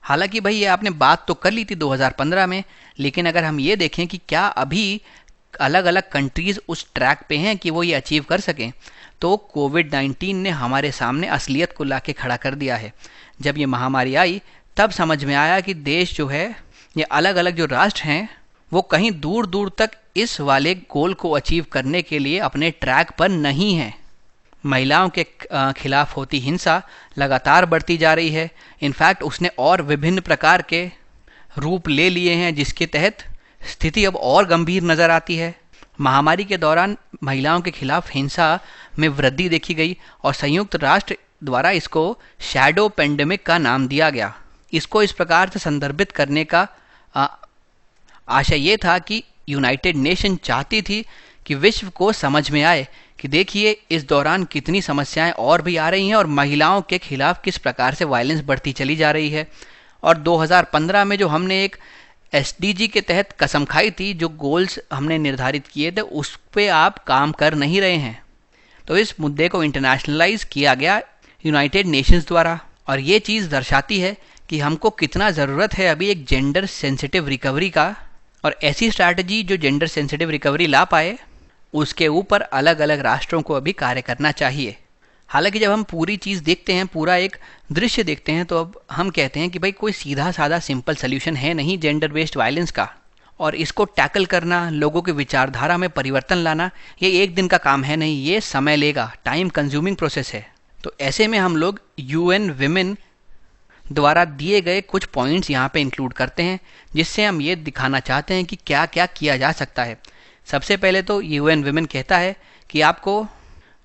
हालांकि भाई ये आपने बात तो कर ली थी 2015 में, लेकिन अगर हम ये देखें कि क्या अभी अलग अलग कंट्रीज़ उस ट्रैक पे हैं कि वो ये अचीव कर सकें, तो कोविड-19 ने हमारे सामने असलियत को लाके खड़ा कर दिया है। जब ये महामारी आई तब समझ में आया कि देश जो है, ये अलग अलग जो राष्ट्र हैं, वो कहीं दूर दूर तक इस वाले गोल को अचीव करने के लिए अपने ट्रैक पर नहीं है। महिलाओं के खिलाफ होती हिंसा लगातार बढ़ती जा रही है। इनफैक्ट उसने और विभिन्न प्रकार के रूप ले लिए हैं जिसके तहत स्थिति अब और गंभीर नज़र आती है। महामारी के दौरान महिलाओं के खिलाफ हिंसा में वृद्धि देखी गई और संयुक्त राष्ट्र द्वारा इसको शैडो पेंडेमिक का नाम दिया गया। इसको इस प्रकार से संदर्भित करने का आशय ये था कि यूनाइटेड नेशन चाहती थी कि विश्व को समझ में आए कि देखिए इस दौरान कितनी समस्याएं और भी आ रही हैं और महिलाओं के खिलाफ किस प्रकार से वायलेंस बढ़ती चली जा रही है। और 2015 में जो हमने एक एसडीजी के तहत कसम खाई थी, जो गोल्स हमने निर्धारित किए थे उस पे आप काम कर नहीं रहे हैं। तो इस मुद्दे को इंटरनेशनलाइज किया गया यूनाइटेड नेशंस द्वारा, और ये चीज़ दर्शाती है कि हमको कितना ज़रूरत है अभी एक जेंडर सेंसिटिव रिकवरी का, और ऐसी स्ट्रैटेजी जो जेंडर सेंसिटिव रिकवरी ला पाए उसके ऊपर अलग अलग राष्ट्रों को अभी कार्य करना चाहिए। हालांकि जब हम पूरी चीज़ देखते हैं, पूरा एक दृश्य देखते हैं, तो अब हम कहते हैं कि भाई कोई सीधा साधा सिंपल सोल्यूशन है नहीं जेंडर बेस्ड वायलेंस का, और इसको टैकल करना, लोगों की विचारधारा में परिवर्तन लाना, ये एक दिन का काम है नहीं, ये समय लेगा, टाइम कंज्यूमिंग प्रोसेस है। तो ऐसे में हम लोग UN विमेन द्वारा दिए गए कुछ पॉइंट्स यहाँ पे इंक्लूड करते हैं, जिससे हम ये दिखाना चाहते हैं कि क्या क्या किया जा सकता है। सबसे पहले तो UN विमेन कहता है कि आपको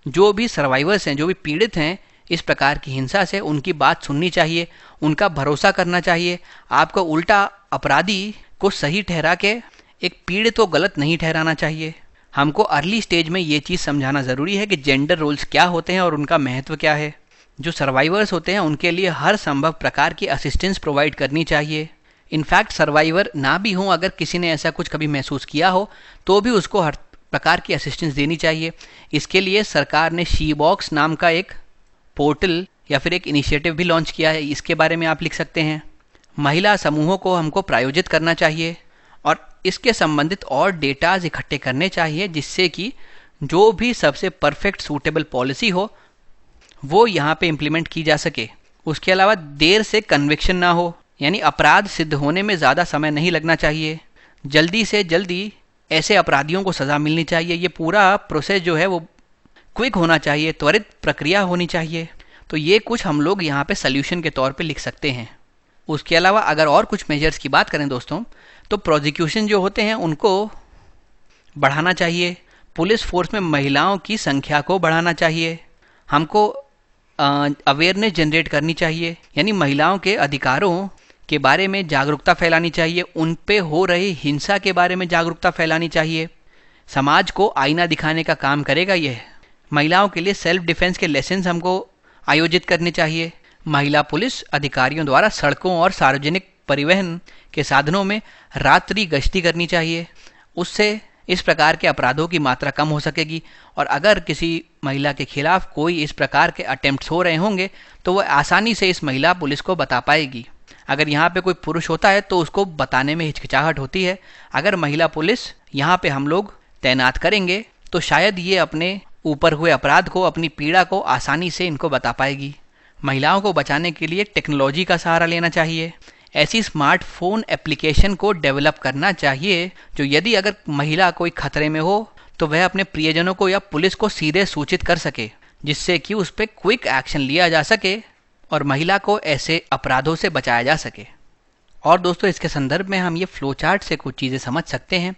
जो भी सर्वाइवर्स हैं, जो भी पीड़ित हैं इस प्रकार की हिंसा से, उनकी बात सुननी चाहिए, उनका भरोसा करना चाहिए। आपको उल्टा अपराधी को सही ठहरा के एक पीड़ित को गलत नहीं ठहराना चाहिए। हमको अर्ली स्टेज में ये चीज़ समझाना ज़रूरी है कि जेंडर रोल्स क्या होते हैं और उनका महत्व क्या है। जो सर्वाइवर्स होते हैं उनके लिए हर संभव प्रकार की असिस्टेंस प्रोवाइड करनी चाहिए। इनफैक्ट सर्वाइवर ना भी हो, अगर किसी ने ऐसा कुछ कभी महसूस किया हो तो भी उसको हर प्रकार की असिस्टेंस देनी चाहिए। इसके लिए सरकार ने शी बॉक्स नाम का एक पोर्टल या फिर एक इनिशिएटिव भी लॉन्च किया है, इसके बारे में आप लिख सकते हैं। महिला समूहों को हमको प्रायोजित करना चाहिए और इसके संबंधित और डेटाज इकट्ठे करने चाहिए, जिससे कि जो भी सबसे परफेक्ट सूटेबल पॉलिसी हो वो यहाँ पे इम्प्लीमेंट की जा सके। उसके अलावा देर से कन्विक्शन ना हो, यानी अपराध सिद्ध होने में ज़्यादा समय नहीं लगना चाहिए। जल्दी से जल्दी ऐसे अपराधियों को सज़ा मिलनी चाहिए। ये पूरा प्रोसेस जो है वो क्विक होना चाहिए, त्वरित प्रक्रिया होनी चाहिए। तो ये कुछ हम लोग यहाँ पे सल्यूशन के तौर पे लिख सकते हैं। उसके अलावा अगर और कुछ मेजर्स की बात करें दोस्तों, तो प्रोसिक्यूशन जो होते हैं उनको बढ़ाना चाहिए। पुलिस फोर्स में महिलाओं की संख्या को बढ़ाना चाहिए। हमको अवेयरनेस जनरेट करनी चाहिए, यानी महिलाओं के अधिकारों के बारे में जागरूकता फैलानी चाहिए, उन पे हो रही हिंसा के बारे में जागरूकता फैलानी चाहिए। समाज को आईना दिखाने का काम करेगा यह। महिलाओं के लिए सेल्फ डिफेंस के लेसन्स हमको आयोजित करने चाहिए। महिला पुलिस अधिकारियों द्वारा सड़कों और सार्वजनिक परिवहन के साधनों में रात्रि गश्ती करनी चाहिए। उससे इस प्रकार के अपराधों की मात्रा कम हो सकेगी, और अगर किसी महिला के खिलाफ कोई इस प्रकार के अटेम्प्ट्स हो रहे होंगे तो वह आसानी से इस महिला पुलिस को बता पाएगी। अगर यहाँ पे कोई पुरुष होता है तो उसको बताने में हिचकिचाहट होती है। अगर महिला पुलिस यहाँ पे हम लोग तैनात करेंगे तो शायद ये अपने ऊपर हुए अपराध को, अपनी पीड़ा को आसानी से इनको बता पाएगी। महिलाओं को बचाने के लिए टेक्नोलॉजी का सहारा लेना चाहिए। ऐसी स्मार्टफोन एप्लीकेशन को डेवलप करना चाहिए जो यदि अगर महिला कोई खतरे में हो तो वह अपने प्रियजनों को या पुलिस को सीधे सूचित कर सके, जिससे कि उस पर क्विक एक्शन लिया जा सके और महिला को ऐसे अपराधों से बचाया जा सके। और दोस्तों इसके संदर्भ में हम ये फ्लो चार्ट से कुछ चीज़ें समझ सकते हैं।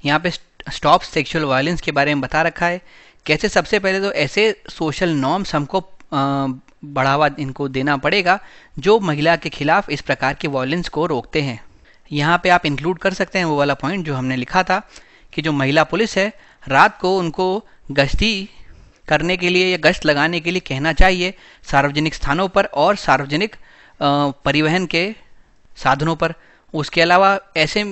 यहाँ पे स्टॉप सेक्सुअल वायलेंस के बारे में बता रखा है। कैसे? सबसे पहले तो ऐसे सोशल नॉर्म्स हमको बढ़ावा इनको देना पड़ेगा जो महिला के खिलाफ इस प्रकार की वायलेंस को रोकते हैं। यहाँ पे आप इंक्लूड कर सकते हैं वो वाला पॉइंट जो हमने लिखा था कि जो महिला पुलिस है रात को उनको गश्ती करने के लिए या गश्त लगाने के लिए कहना चाहिए सार्वजनिक स्थानों पर और सार्वजनिक परिवहन के साधनों पर। उसके अलावा ऐसे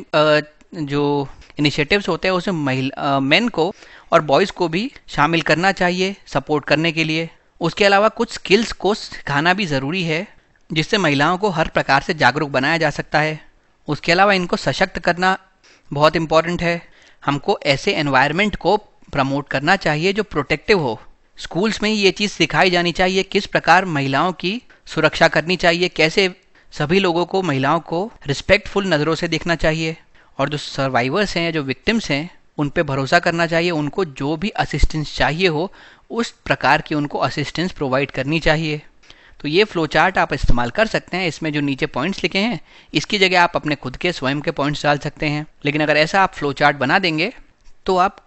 जो इनिशिएटिव्स होते हैं उसमें महिला मेन को और बॉयज़ को भी शामिल करना चाहिए सपोर्ट करने के लिए। उसके अलावा कुछ स्किल्स को सिखाना भी ज़रूरी है जिससे महिलाओं को हर प्रकार से जागरूक बनाया जा सकता है। उसके अलावा इनको सशक्त करना बहुत इम्पॉर्टेंट है। हमको ऐसे एनवायरनमेंट को प्रमोट करना चाहिए जो प्रोटेक्टिव हो। स्कूल्स में ही ये चीज़ सिखाई जानी चाहिए किस प्रकार महिलाओं की सुरक्षा करनी चाहिए, कैसे सभी लोगों को महिलाओं को रिस्पेक्टफुल नज़रों से देखना चाहिए, और जो सर्वाइवर्स हैं, जो विक्टिम्स हैं, उन पे भरोसा करना चाहिए। उनको जो भी असिस्टेंस चाहिए हो उस प्रकार की उनको असिस्टेंस प्रोवाइड करनी चाहिए। तो ये फ्लो चार्ट आप इस्तेमाल कर सकते हैं। इसमें जो नीचे पॉइंट्स लिखे हैं इसकी जगह आप अपने खुद के स्वयं के पॉइंट्स डाल सकते हैं। लेकिन अगर ऐसा आप फ्लो चार्ट बना देंगे तो आप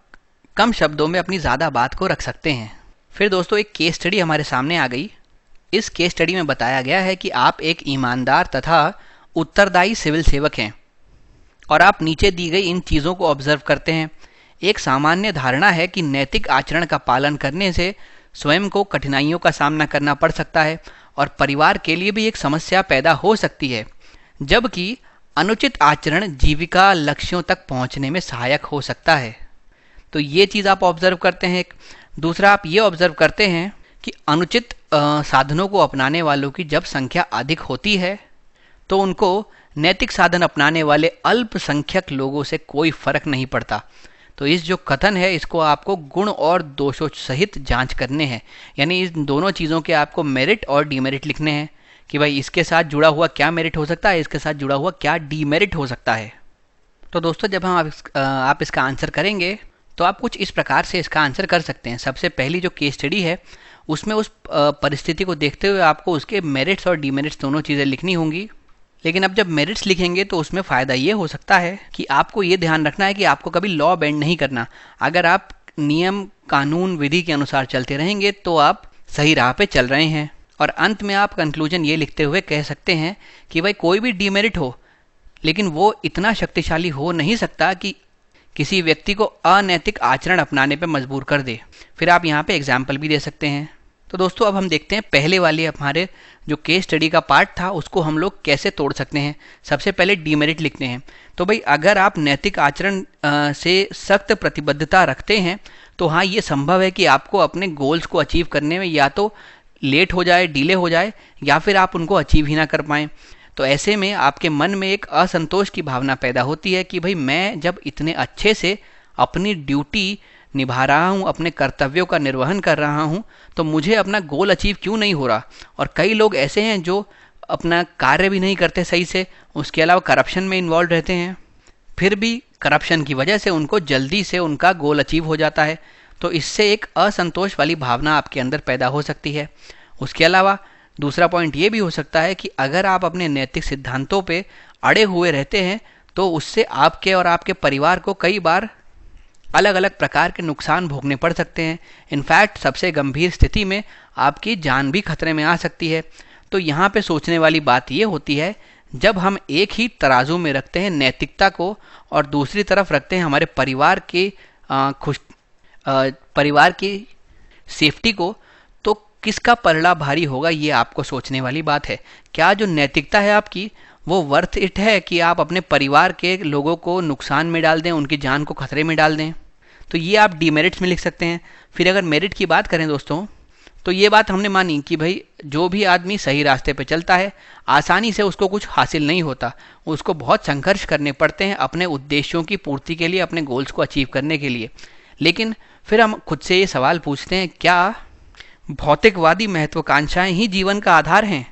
कम शब्दों में अपनी ज़्यादा बात को रख सकते हैं। फिर दोस्तों एक केस स्टडी हमारे सामने आ गई। इस केस स्टडी में बताया गया है कि आप एक ईमानदार तथा उत्तरदायी सिविल सेवक हैं और आप नीचे दी गई इन चीज़ों को ऑब्जर्व करते हैं। एक सामान्य धारणा है कि नैतिक आचरण का पालन करने से स्वयं को कठिनाइयों का सामना करना पड़ सकता है और परिवार के लिए भी एक समस्या पैदा हो सकती है, जबकि अनुचित आचरण जीविका लक्ष्यों तक पहुंचने में सहायक हो सकता है। तो ये चीज़ आप ऑब्जर्व करते हैं। दूसरा आप ये ऑब्जर्व करते हैं कि अनुचित साधनों को अपनाने वालों की जब संख्या अधिक होती है तो उनको नैतिक साधन अपनाने वाले अल्पसंख्यक लोगों से कोई फर्क नहीं पड़ता। तो इस जो कथन है इसको आपको गुण और दोषों सहित जांच करने हैं, यानी इन दोनों चीज़ों के आपको मेरिट और डीमेरिट लिखने हैं कि भाई इसके साथ जुड़ा हुआ क्या मेरिट हो सकता है, इसके साथ जुड़ा हुआ क्या डीमेरिट हो सकता है। तो दोस्तों जब हम आप इसका आंसर करेंगे तो आप कुछ इस प्रकार से इसका आंसर कर सकते हैं। सबसे पहली जो केस स्टडी है उसमें उस परिस्थिति को देखते हुए आपको उसके मेरिट्स और डीमेरिट्स दोनों चीज़ें लिखनी होंगी। लेकिन अब जब मेरिट्स लिखेंगे तो उसमें फ़ायदा ये हो सकता है कि आपको ये ध्यान रखना है कि आपको कभी लॉ बेंड नहीं करना। अगर आप नियम कानून विधि के अनुसार चलते रहेंगे तो आप सही राह पे चल रहे हैं। और अंत में आप कंक्लूजन ये लिखते हुए कह सकते हैं कि भाई कोई भी डीमेरिट हो लेकिन वो इतना शक्तिशाली हो नहीं सकता कि किसी व्यक्ति को अनैतिक आचरण अपनाने पर मजबूर कर दे। फिर आप यहाँ पे एग्जाम्पल भी दे सकते हैं। तो दोस्तों अब हम देखते हैं पहले वाले हमारे जो केस स्टडी का पार्ट था उसको हम लोग कैसे तोड़ सकते हैं। सबसे पहले डीमेरिट लिखते हैं। तो भाई अगर आप नैतिक आचरण से सख्त प्रतिबद्धता रखते हैं तो हाँ ये संभव है कि आपको अपने गोल्स को अचीव करने में या तो लेट हो जाए, डिले हो जाए, या फिर आप उनको अचीव ही ना कर पाएँ। तो ऐसे में आपके मन में एक असंतोष की भावना पैदा होती है कि भाई मैं जब इतने अच्छे से अपनी ड्यूटी निभा रहा हूँ, अपने कर्तव्यों का निर्वहन कर रहा हूँ, तो मुझे अपना गोल अचीव क्यों नहीं हो रहा। और कई लोग ऐसे हैं जो अपना कार्य भी नहीं करते सही से, उसके अलावा करप्शन में इन्वॉल्व रहते हैं, फिर भी करप्शन की वजह से उनको जल्दी से उनका गोल अचीव हो जाता है। तो इससे एक असंतोष वाली भावना आपके अंदर पैदा हो सकती है। उसके अलावा दूसरा पॉइंट ये भी हो सकता है कि अगर आप अपने नैतिक सिद्धांतों पे अड़े हुए रहते हैं तो उससे आपके और आपके परिवार को कई बार अलग अलग प्रकार के नुकसान भोगने पड़ सकते हैं। इनफैक्ट सबसे गंभीर स्थिति में आपकी जान भी खतरे में आ सकती है। तो यहाँ पे सोचने वाली बात ये होती है जब हम एक ही तराजू में रखते हैं नैतिकता को और दूसरी तरफ रखते हैं हमारे परिवार के परिवार की सेफ्टी को, तो किसका पलड़ा भारी होगा ये आपको सोचने वाली बात है। क्या जो नैतिकता है आपकी वो वर्थ इट है कि आप अपने परिवार के लोगों को नुकसान में डाल दें, उनकी जान को खतरे में डाल दें। तो ये आप डीमेरिट्स में लिख सकते हैं। फिर अगर मेरिट की बात करें दोस्तों तो ये बात हमने मानी कि भाई जो भी आदमी सही रास्ते पे चलता है आसानी से उसको कुछ हासिल नहीं होता, उसको बहुत संघर्ष करने पड़ते हैं अपने उद्देश्यों की पूर्ति के लिए, अपने गोल्स को अचीव करने के लिए। लेकिन फिर हम खुद से ये सवाल पूछते हैं क्या भौतिकवादी महत्वाकांक्षाएं ही जीवन का आधार हैं?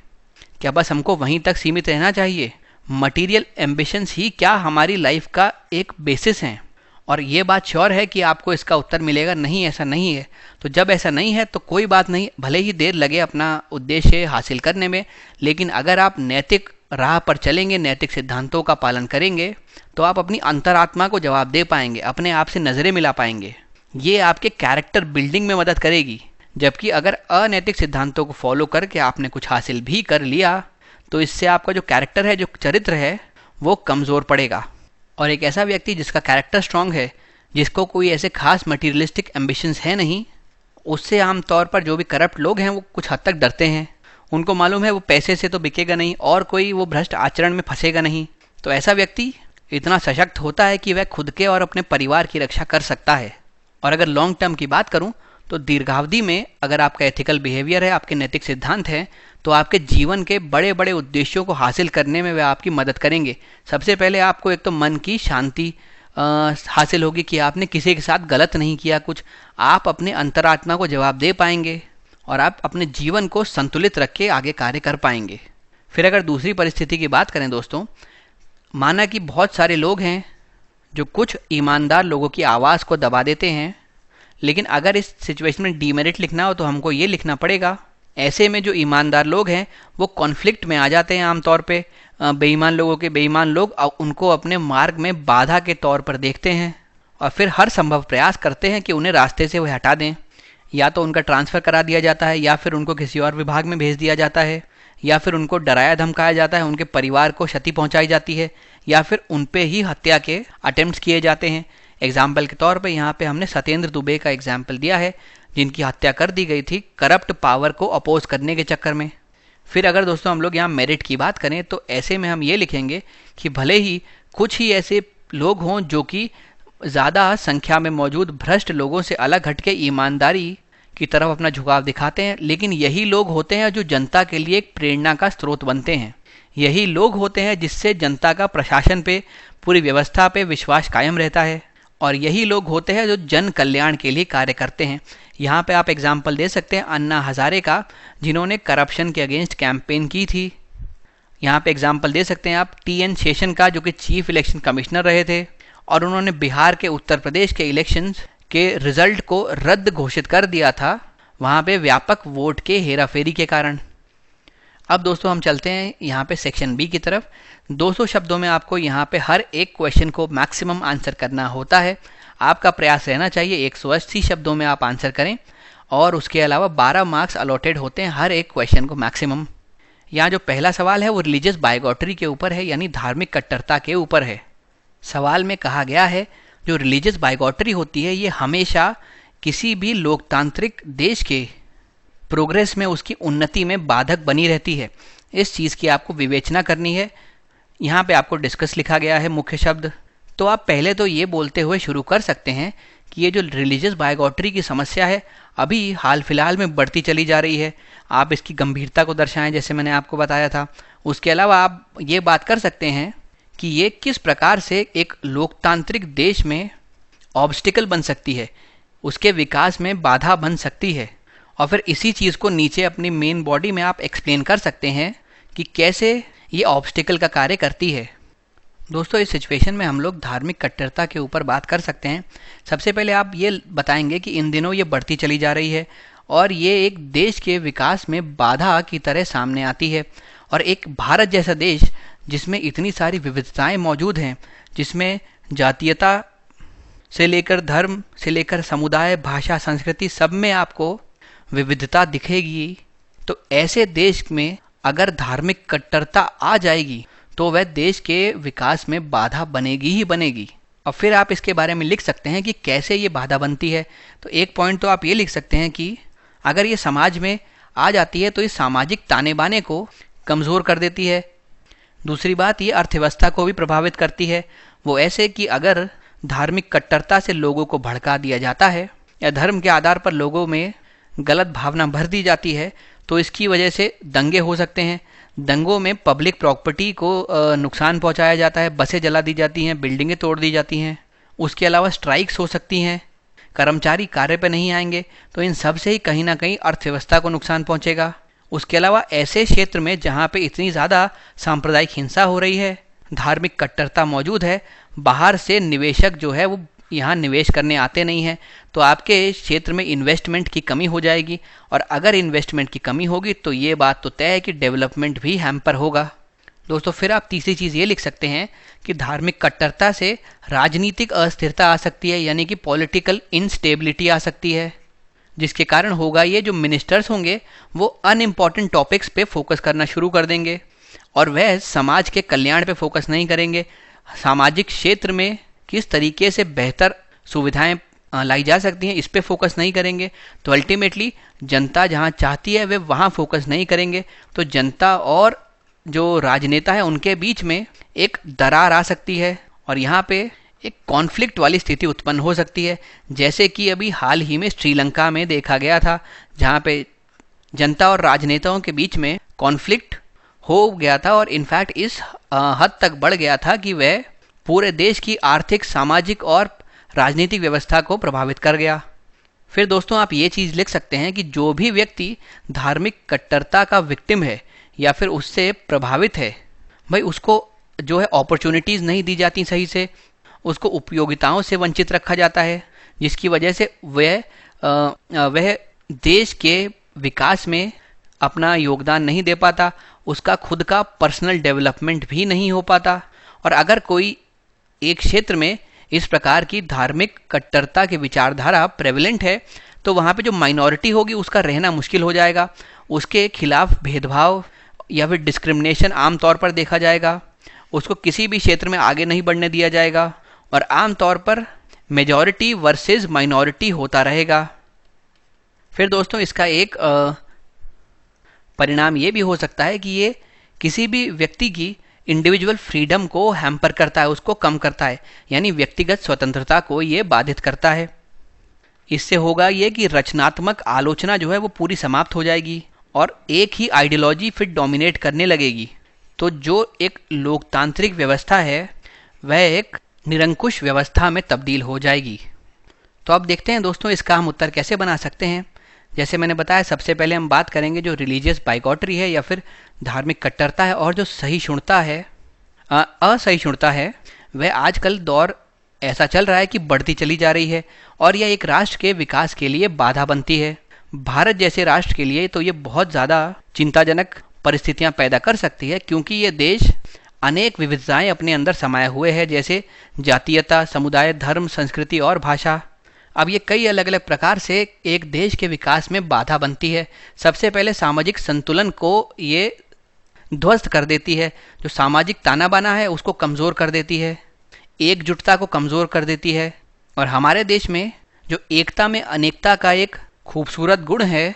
क्या बस हमको वहीं तक सीमित रहना चाहिए? मटीरियल एम्बिशंस ही क्या हमारी लाइफ का एक बेसिस हैं? और ये बात श्योर है कि आपको इसका उत्तर मिलेगा नहीं, ऐसा नहीं है। तो जब ऐसा नहीं है तो कोई बात नहीं, भले ही देर लगे अपना उद्देश्य हासिल करने में, लेकिन अगर आप नैतिक राह पर चलेंगे, नैतिक सिद्धांतों का पालन करेंगे, तो आप अपनी अंतरात्मा को जवाब दे पाएंगे, अपने आप से नज़रें मिला पाएंगे। ये आपके कैरेक्टर बिल्डिंग में मदद करेगी। जबकि अगर अनैतिक सिद्धांतों को फॉलो करके आपने कुछ हासिल भी कर लिया तो इससे आपका जो कैरेक्टर है, जो चरित्र है, वो कमज़ोर पड़ेगा। और एक ऐसा व्यक्ति जिसका कैरेक्टर स्ट्रांग है, जिसको कोई ऐसे खास मटीरियलिस्टिक एम्बिशंस है नहीं, उससे आमतौर पर जो भी करप्ट लोग हैं वो कुछ हद तक डरते हैं। उनको मालूम है वो पैसे से तो बिकेगा नहीं और कोई वो भ्रष्ट आचरण में फंसेगा नहीं। तो ऐसा व्यक्ति इतना सशक्त होता है कि वह खुद के और अपने परिवार की रक्षा कर सकता है। और अगर लॉन्ग टर्म की बात करूं तो दीर्घावधि में अगर आपका एथिकल बिहेवियर है, आपके नैतिक सिद्धांत हैं, तो आपके जीवन के बड़े बड़े उद्देश्यों को हासिल करने में वे आपकी मदद करेंगे। सबसे पहले आपको एक तो मन की शांति हासिल होगी कि आपने किसी के साथ गलत नहीं किया कुछ, आप अपने अंतरात्मा को जवाब दे पाएंगे और आप अपने जीवन को संतुलित रख के आगे कार्य कर पाएंगे। फिर अगर दूसरी परिस्थिति की बात करें दोस्तों, माना कि बहुत सारे लोग हैं जो कुछ ईमानदार लोगों की आवाज़ को दबा देते हैं, लेकिन अगर इस सिचुएशन में डीमेरिट लिखना हो तो हमको ये लिखना पड़ेगा, ऐसे में जो ईमानदार लोग हैं वो कॉन्फ्लिक्ट में आ जाते हैं आमतौर पे बेईमान लोगों के। बेईमान लोग उनको अपने मार्ग में बाधा के तौर पर देखते हैं और फिर हर संभव प्रयास करते हैं कि उन्हें रास्ते से वो हटा दें। या तो उनका ट्रांसफ़र करा दिया जाता है, या फिर उनको किसी और विभाग में भेज दिया जाता है, या फिर उनको डराया धमकाया जाता है, उनके परिवार को क्षति पहुंचाई जाती है, या फिर उन पे ही हत्या के अटेम्प्ट्स किए जाते हैं। एग्जाम्पल के तौर पे यहाँ पे हमने सत्येंद्र दुबे का एग्जाम्पल दिया है, जिनकी हत्या कर दी गई थी करप्ट पावर को अपोज करने के चक्कर में। फिर अगर दोस्तों हम लोग यहाँ मेरिट की बात करें तो ऐसे में हम ये लिखेंगे कि भले ही कुछ ही ऐसे लोग हों जो कि ज़्यादा संख्या में मौजूद भ्रष्ट लोगों से अलग हटके ईमानदारी की तरफ अपना झुकाव दिखाते हैं, लेकिन यही लोग होते हैं जो जनता के लिए एक प्रेरणा का स्रोत बनते हैं। यही लोग होते हैं जिससे जनता का प्रशासन पे, पूरी व्यवस्था पे विश्वास कायम रहता है, और यही लोग होते हैं जो जन कल्याण के लिए कार्य करते हैं। यहाँ पे आप एग्जाम्पल दे सकते हैं अन्ना हजारे का, जिन्होंने करप्शन के अगेंस्ट कैंपेन की थी। यहाँ पे एग्जाम्पल दे सकते हैं आप TN शेषन का, जो कि चीफ इलेक्शन कमिश्नर रहे थे, और उन्होंने बिहार के उत्तर प्रदेश के इलेक्शंस के रिजल्ट को रद्द घोषित कर दिया था वहाँ पे व्यापक वोट के हेराफेरी के कारण। अब दोस्तों हम चलते हैं यहाँ पे सेक्शन बी की तरफ। 200 शब्दों में आपको यहाँ पे हर एक क्वेश्चन को मैक्सिमम आंसर करना होता है। आपका प्रयास रहना चाहिए 180 शब्दों में आप आंसर करें, और उसके अलावा 12 मार्क्स अलॉटेड होते हैं हर एक क्वेश्चन को मैक्सिमम। यहाँ जो पहला सवाल है वो रिलीजियस बायोगॉटरी के ऊपर है, यानी धार्मिक कट्टरता के ऊपर है। सवाल में कहा गया है जो रिलीजियस बायोगॉटरी होती है ये हमेशा किसी भी लोकतांत्रिक देश के प्रोग्रेस में, उसकी उन्नति में बाधक बनी रहती है। इस चीज़ की आपको विवेचना करनी है। यहाँ पे आपको डिस्कस लिखा गया है मुख्य शब्द। तो आप पहले तो ये बोलते हुए शुरू कर सकते हैं कि ये जो रिलीजियस बायोगॉटरी की समस्या है अभी हाल फिलहाल में बढ़ती चली जा रही है। आप इसकी गंभीरता को दर्शाएं, जैसे मैंने आपको बताया था। उसके अलावा आप ये बात कर सकते हैं कि ये किस प्रकार से एक लोकतांत्रिक देश में ऑब्स्टिकल बन सकती है, उसके विकास में बाधा बन सकती है। और फिर इसी चीज़ को नीचे अपनी मेन बॉडी में आप एक्सप्लेन कर सकते हैं कि कैसे ये ऑब्स्टिकल का कार्य करती है। दोस्तों इस सिचुएशन में हम लोग धार्मिक कट्टरता के ऊपर बात कर सकते हैं। सबसे पहले आप ये बताएंगे कि इन दिनों ये बढ़ती चली जा रही है और ये एक देश के विकास में बाधा की तरह सामने आती है। और एक भारत जैसा देश जिसमें इतनी सारी विविधताएं मौजूद हैं, जिसमें जातीयता से लेकर धर्म से लेकर समुदाय, भाषा, संस्कृति, सब में आपको विविधता दिखेगी, तो ऐसे देश में अगर धार्मिक कट्टरता आ जाएगी तो वह देश के विकास में बाधा बनेगी ही बनेगी। और फिर आप इसके बारे में लिख सकते हैं कि कैसे ये बाधा बनती है। तो एक पॉइंट तो आप ये लिख सकते हैं कि अगर ये समाज में आ जाती है तो ये सामाजिक ताने बाने को कमज़ोर कर देती है। दूसरी बात, ये अर्थव्यवस्था को भी प्रभावित करती है। वो ऐसे कि अगर धार्मिक कट्टरता से लोगों को भड़का दिया जाता है या धर्म के आधार पर लोगों में गलत भावना भर दी जाती है तो इसकी वजह से दंगे हो सकते हैं। दंगों में पब्लिक प्रॉपर्टी को नुकसान पहुंचाया जाता है, बसें जला दी जाती हैं, बिल्डिंगें तोड़ दी जाती हैं। उसके अलावा स्ट्राइक्स हो सकती हैं, कर्मचारी कार्य पर नहीं आएंगे, तो इन सब से ही कहीं ना कहीं अर्थव्यवस्था को नुकसान पहुंचेगा। उसके अलावा ऐसे क्षेत्र में जहाँ पे इतनी ज़्यादा सांप्रदायिक हिंसा हो रही है, धार्मिक कट्टरता मौजूद है, बाहर से निवेशक जो है वो यहाँ निवेश करने आते नहीं हैं, तो आपके क्षेत्र में इन्वेस्टमेंट की कमी हो जाएगी। और अगर इन्वेस्टमेंट की कमी होगी तो ये बात तो तय है कि डेवलपमेंट भी हैम्पर होगा। दोस्तों फिर आप तीसरी चीज़ ये लिख सकते हैं कि धार्मिक कट्टरता से राजनीतिक अस्थिरता आ सकती है, यानी कि पॉलिटिकल इनस्टेबिलिटी आ सकती है, जिसके कारण होगा ये जो मिनिस्टर्स होंगे वो अनइम्पॉर्टेंट टॉपिक्स पे फोकस करना शुरू कर देंगे और वह समाज के कल्याण पे फोकस नहीं करेंगे। सामाजिक क्षेत्र में किस तरीके से बेहतर सुविधाएं लाई जा सकती हैं इस पे फोकस नहीं करेंगे, तो अल्टीमेटली जनता जहां चाहती है वे वहां फोकस नहीं करेंगे। तो जनता और जो राजनेता है उनके बीच में एक दरार आ सकती है और यहाँ पे एक कॉन्फ्लिक्ट वाली स्थिति उत्पन्न हो सकती है, जैसे कि अभी हाल ही में श्रीलंका में देखा गया था, जहाँ पे जनता और राजनेताओं के बीच में कॉन्फ्लिक्ट हो गया था और इनफैक्ट इस हद तक बढ़ गया था कि वह पूरे देश की आर्थिक, सामाजिक और राजनीतिक व्यवस्था को प्रभावित कर गया। फिर दोस्तों आप ये चीज़ लिख सकते हैं कि जो भी व्यक्ति धार्मिक कट्टरता का विक्टिम है या फिर उससे प्रभावित है, भाई उसको जो है अपॉर्चुनिटीज़ नहीं दी जाती सही से, उसको उपयोगिताओं से वंचित रखा जाता है, जिसकी वजह से वह देश के विकास में अपना योगदान नहीं दे पाता, उसका खुद का पर्सनल डेवलपमेंट भी नहीं हो पाता। और अगर कोई एक क्षेत्र में इस प्रकार की धार्मिक कट्टरता की विचारधारा प्रेवलेंट है तो वहाँ पे जो माइनॉरिटी होगी उसका रहना मुश्किल हो जाएगा, उसके खिलाफ भेदभाव या फिर डिस्क्रिमिनेशन आमतौर पर देखा जाएगा, उसको किसी भी क्षेत्र में आगे नहीं बढ़ने दिया जाएगा और आमतौर पर मेजॉरिटी वर्सेस माइनॉरिटी होता रहेगा। फिर दोस्तों इसका एक परिणाम ये भी हो सकता है कि ये किसी भी व्यक्ति की इंडिविजुअल फ्रीडम को हैम्पर करता है, उसको कम करता है, यानी व्यक्तिगत स्वतंत्रता को ये बाधित करता है। इससे होगा ये कि रचनात्मक आलोचना जो है वो पूरी समाप्त हो जाएगी और एक ही आइडियोलॉजी फिर डोमिनेट करने लगेगी। तो जो एक लोकतांत्रिक व्यवस्था है वह एक निरंकुश व्यवस्था में तब्दील हो जाएगी। तो अब देखते हैं दोस्तों इसका हम उत्तर कैसे बना सकते हैं। जैसे मैंने बताया, सबसे पहले हम बात करेंगे जो रिलीजियस बाइकॉटरी है या फिर धार्मिक कट्टरता है, और जो सहिष्णुता है, असहिष्णुता है, वह आजकल दौर ऐसा चल रहा है कि बढ़ती चली जा रही है और यह एक राष्ट्र के विकास के लिए बाधा बनती है। भारत जैसे राष्ट्र के लिए तो ये बहुत ज़्यादा चिंताजनक परिस्थितियां पैदा कर सकती है, क्योंकि ये देश अनेक विविधताएं अपने अंदर समाये हुए है, जैसे जातीयता, समुदाय, धर्म, संस्कृति और भाषा। अब ये कई अलग अलग प्रकार से एक देश के विकास में बाधा बनती है। सबसे पहले सामाजिक संतुलन को ये ध्वस्त कर देती है, जो सामाजिक ताना बाना है उसको कमज़ोर कर देती है, एकजुटता को कमज़ोर कर देती है। और हमारे देश में जो एकता में अनेकता का एक खूबसूरत गुण है,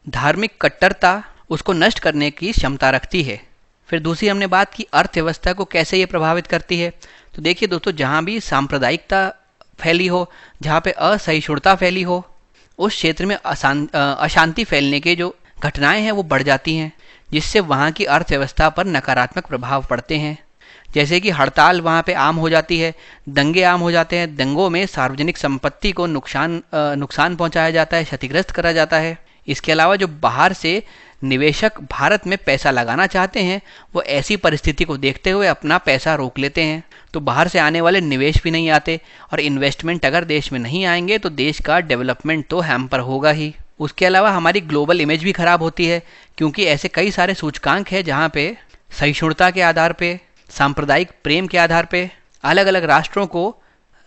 धार्मिक कट्टरता उसको नष्ट करने की क्षमता रखती है। फिर दूसरी हमने बात की अर्थव्यवस्था को कैसे ये प्रभावित करती है। तो देखिए दोस्तों, जहाँ भी सांप्रदायिकता फैली हो, जहाँ पे असहिष्णुता फैली हो, उस क्षेत्र में अशांति फैलने के जो घटनाएं हैं वो बढ़ जाती हैं, जिससे वहाँ की अर्थव्यवस्था पर नकारात्मक प्रभाव पड़ते हैं। जैसे कि हड़ताल वहाँ पे आम हो जाती है, दंगे आम हो जाते हैं, दंगों में सार्वजनिक संपत्ति को नुकसान पहुँचाया जाता है, क्षतिग्रस्त करा जाता है। इसके अलावा जो बाहर से निवेशक भारत में पैसा लगाना चाहते हैं, वो ऐसी परिस्थिति को देखते हुए अपना पैसा रोक लेते हैं, तो बाहर से आने वाले निवेश भी नहीं आते, और इन्वेस्टमेंट अगर देश में नहीं आएंगे तो देश का डेवलपमेंट तो हैम्पर होगा ही। उसके अलावा हमारी ग्लोबल इमेज भी खराब होती है, क्योंकि ऐसे कई सारे सूचकांक हैं जहाँ पे सहिष्णुता के आधार पे, सांप्रदायिक प्रेम के आधार पे अलग अलग राष्ट्रों को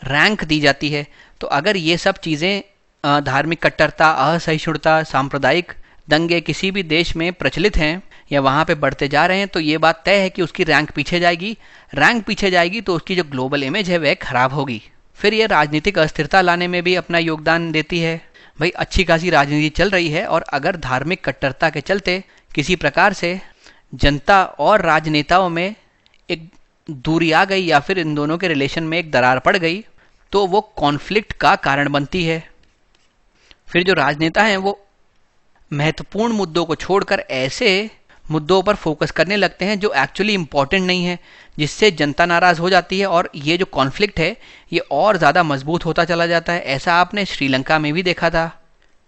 रैंक दी जाती है। तो अगर ये सब चीज़ें धार्मिक कट्टरता, असहिष्णुता, सांप्रदायिक दंगे किसी भी देश में प्रचलित हैं या वहाँ पे बढ़ते जा रहे हैं, तो ये बात तय है कि उसकी रैंक पीछे जाएगी। रैंक पीछे जाएगी तो उसकी जो ग्लोबल इमेज है वह खराब होगी। फिर ये राजनीतिक अस्थिरता लाने में भी अपना योगदान देती है। भाई, अच्छी खासी राजनीति चल रही है और अगर धार्मिक कट्टरता के चलते किसी प्रकार से जनता और राजनेताओं में एक दूरी आ गई या फिर इन दोनों के रिलेशन में एक दरार पड़ गई, तो वो कॉन्फ्लिक्ट का कारण बनती है। फिर जो राजनेता हैं वो महत्वपूर्ण मुद्दों को छोड़कर ऐसे मुद्दों पर फोकस करने लगते हैं जो एक्चुअली इम्पॉर्टेंट नहीं है, जिससे जनता नाराज़ हो जाती है और ये जो कॉन्फ्लिक्ट है ये और ज़्यादा मजबूत होता चला जाता है। ऐसा आपने श्रीलंका में भी देखा था।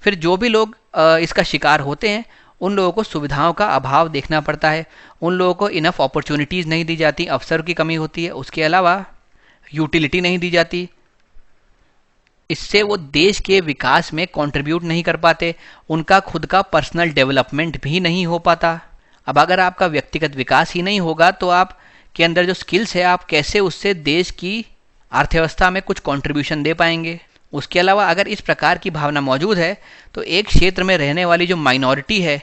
फिर जो भी लोग इसका शिकार होते हैं, उन लोगों को सुविधाओं का अभाव देखना पड़ता है, उन लोगों को इनफ अपॉर्चुनिटीज़ नहीं दी जाती, अवसर की कमी होती है, उसके अलावा यूटिलिटी नहीं दी जाती। इससे वो देश के विकास में कंट्रीब्यूट नहीं कर पाते, उनका खुद का पर्सनल डेवलपमेंट भी नहीं हो पाता। अब अगर आपका व्यक्तिगत विकास ही नहीं होगा तो आप के अंदर जो स्किल्स है, आप कैसे उससे देश की अर्थव्यवस्था में कुछ कंट्रीब्यूशन दे पाएंगे। उसके अलावा अगर इस प्रकार की भावना मौजूद है तो एक क्षेत्र में रहने वाली जो माइनॉरिटी है,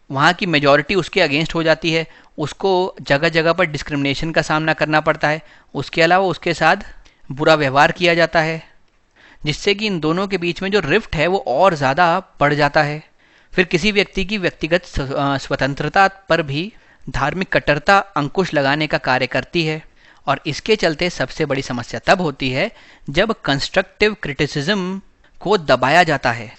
वहाँ की मेजॉरिटी उसके अगेंस्ट हो जाती है, उसको जगह जगह पर डिस्क्रिमिनेशन का सामना करना पड़ता है। उसके अलावा उसके साथ बुरा व्यवहार किया जाता है, जिससे कि इन दोनों के बीच में जो रिफ्ट है वो और ज़्यादा बढ़ जाता है। फिर किसी व्यक्ति की व्यक्तिगत स्वतंत्रता पर भी धार्मिक कट्टरता अंकुश लगाने का कार्य करती है, और इसके चलते सबसे बड़ी समस्या तब होती है जब कंस्ट्रक्टिव क्रिटिसिज्म को दबाया जाता है।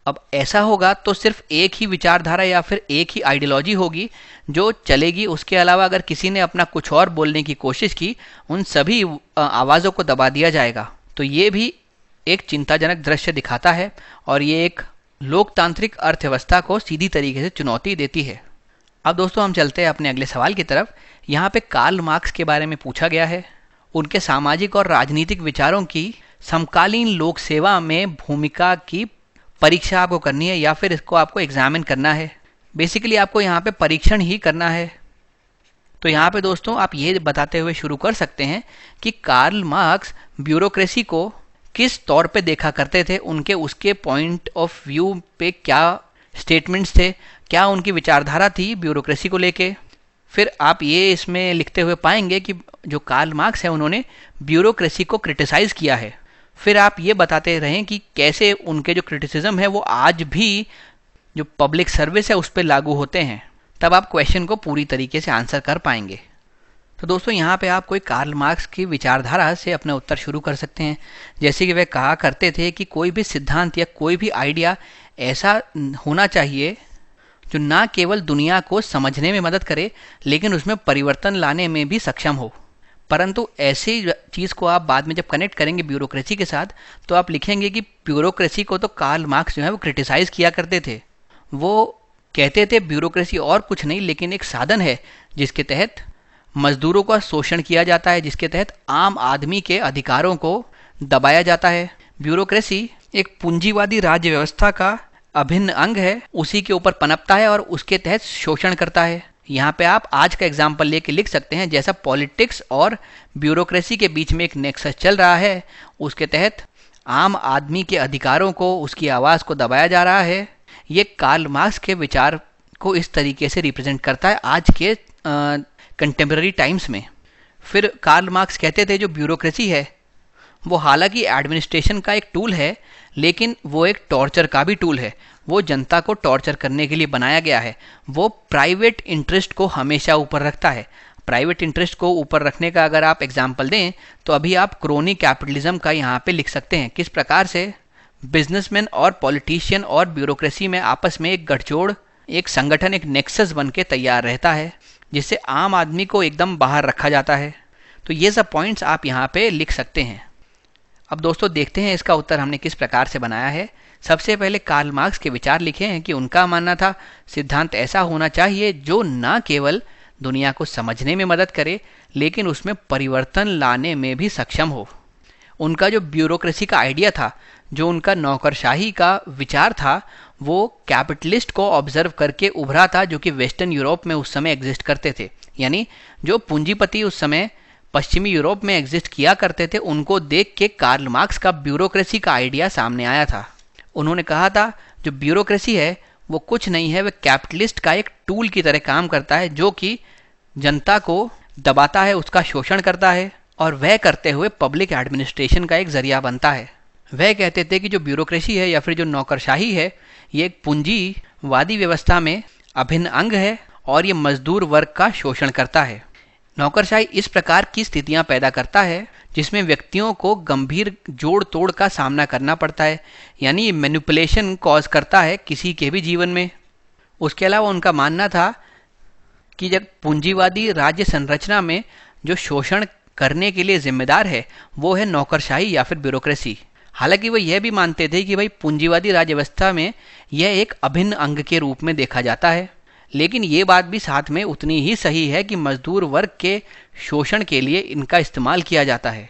अब ऐसा होगा तो सिर्फ एक ही विचारधारा या फिर एक ही आइडियोलॉजी होगी जो चलेगी। उसके अलावा अगर किसी ने अपना कुछ और बोलने की कोशिश की, उन सभी आवाज़ों को दबा दिया जाएगा। तो ये भी एक चिंताजनक दृश्य दिखाता है और ये एक लोकतांत्रिक अर्थव्यवस्था को सीधी तरीके से चुनौती देती है। अब दोस्तों हम चलते हैं अपने अगले सवाल की तरफ। यहाँ पे कार्ल मार्क्स के बारे में पूछा गया है। उनके सामाजिक और राजनीतिक विचारों की समकालीन लोक सेवा में भूमिका की परीक्षा आपको करनी है या फिर इसको आपको एग्जामिन करना है। बेसिकली आपको यहाँ पे परीक्षण ही करना है। तो यहाँ पे दोस्तों आप ये बताते हुए शुरू कर सकते हैं कि कार्ल मार्क्स ब्यूरोक्रेसी को किस तौर पे देखा करते थे, उसके पॉइंट ऑफ व्यू पे क्या स्टेटमेंट्स थे, क्या उनकी विचारधारा थी ब्यूरोक्रेसी को लेके। फिर आप ये इसमें लिखते हुए पाएंगे कि जो कार्ल मार्क्स है उन्होंने ब्यूरोक्रेसी को क्रिटिसाइज़ किया है। फिर आप ये बताते रहें कि कैसे उनके जो क्रिटिसिज्म है वो आज भी जो पब्लिक सर्विस है उस पर लागू होते हैं, तब आप क्वेश्चन को पूरी तरीके से आंसर कर पाएंगे। तो दोस्तों यहाँ पे आप कोई कार्ल मार्क्स की विचारधारा से अपना उत्तर शुरू कर सकते हैं। जैसे कि वे कहा करते थे कि कोई भी सिद्धांत या कोई भी आइडिया ऐसा होना चाहिए जो ना केवल दुनिया को समझने में मदद करे लेकिन उसमें परिवर्तन लाने में भी सक्षम हो। परंतु ऐसी चीज़ को आप बाद में जब कनेक्ट करेंगे ब्यूरोक्रेसी के साथ तो आप लिखेंगे कि ब्यूरोक्रेसी को तो कार्ल मार्क्स जो है वो क्रिटिसाइज़ किया करते थे। वो कहते थे ब्यूरोक्रेसी और कुछ नहीं लेकिन एक साधन है जिसके तहत मजदूरों का शोषण किया जाता है, जिसके तहत आम आदमी के अधिकारों को दबाया जाता है। ब्यूरोक्रेसी एक पूंजीवादी राज्य व्यवस्था का अभिन्न अंग है, उसी के ऊपर पनपता है और उसके तहत शोषण करता है। यहाँ पे आप आज का एग्जाम्पल लेके लिख सकते हैं, जैसा पॉलिटिक्स और ब्यूरोक्रेसी के बीच में एक नेक्सस चल रहा है, उसके तहत आम आदमी के अधिकारों को, उसकी आवाज़ को दबाया जा रहा है। ये कार्ल मार्क्स के विचार को इस तरीके से रिप्रेजेंट करता है आज के कंटेम्प्रेरी टाइम्स में। फिर कार्ल मार्क्स कहते थे जो ब्यूरोक्रेसी है वो हालांकि एडमिनिस्ट्रेशन का एक टूल है लेकिन वो एक टॉर्चर का भी टूल है। वो जनता को टॉर्चर करने के लिए बनाया गया है। वो प्राइवेट इंटरेस्ट को हमेशा ऊपर रखता है। प्राइवेट इंटरेस्ट को ऊपर रखने का अगर आप एग्जाम्पल दें तो अभी आप क्रोनी कैपिटलिज्म का यहाँ पे लिख सकते हैं। किस प्रकार से बिजनेसमैन और पॉलिटिशियन और ब्यूरोक्रेसी में आपस में एक गठजोड़, एक संगठन, एक नेक्सस बन के तैयार रहता है जिससे आम आदमी को एकदम बाहर रखा जाता है। तो ये सब पॉइंट्स आप यहाँ पे लिख सकते हैं। अब दोस्तों देखते हैं इसका उत्तर हमने किस प्रकार से बनाया है। सबसे पहले कार्ल मार्क्स के विचार लिखे हैं कि उनका मानना था सिद्धांत ऐसा होना चाहिए जो न केवल दुनिया को समझने में मदद करे लेकिन उसमें परिवर्तन लाने में भी सक्षम हो। उनका जो ब्यूरोक्रेसी का आइडिया था, जो उनका नौकरशाही का विचार था, वो कैपिटलिस्ट को ऑब्जर्व करके उभरा था जो कि वेस्टर्न यूरोप में उस समय एग्जिस्ट करते थे। यानी जो पूंजीपति उस समय पश्चिमी यूरोप में एग्जिस्ट किया करते थे उनको देख के कार्ल मार्क्स का ब्यूरोक्रेसी का आइडिया सामने आया था। उन्होंने कहा था जो ब्यूरोक्रेसी है वो कुछ नहीं है, वह कैपिटलिस्ट का एक टूल की तरह काम करता है जो कि जनता को दबाता है, उसका शोषण करता है और वह करते हुए पब्लिक एडमिनिस्ट्रेशन का एक जरिया बनता है। वह कहते थे कि जो ब्यूरोक्रेसी है या फिर जो नौकरशाही है ये एक पूंजीवादी व्यवस्था में अभिन्न अंग है और ये मजदूर वर्ग का शोषण करता है। नौकरशाही इस प्रकार की स्थितियां पैदा करता है जिसमें व्यक्तियों को गंभीर जोड़ तोड़ का सामना करना पड़ता है, यानी मैनिपुलेशन कॉज करता है किसी के भी जीवन में। उसके अलावा उनका मानना था कि जब पूंजीवादी राज्य संरचना में जो शोषण करने के लिए जिम्मेदार है वो है नौकरशाही या फिर ब्यूरोक्रेसी। हालांकि वो यह भी मानते थे कि भाई पूंजीवादी राज्य व्यवस्था में यह एक अभिन्न अंग के रूप में देखा जाता है, लेकिन ये बात भी साथ में उतनी ही सही है कि मजदूर वर्ग के शोषण के लिए इनका इस्तेमाल किया जाता है।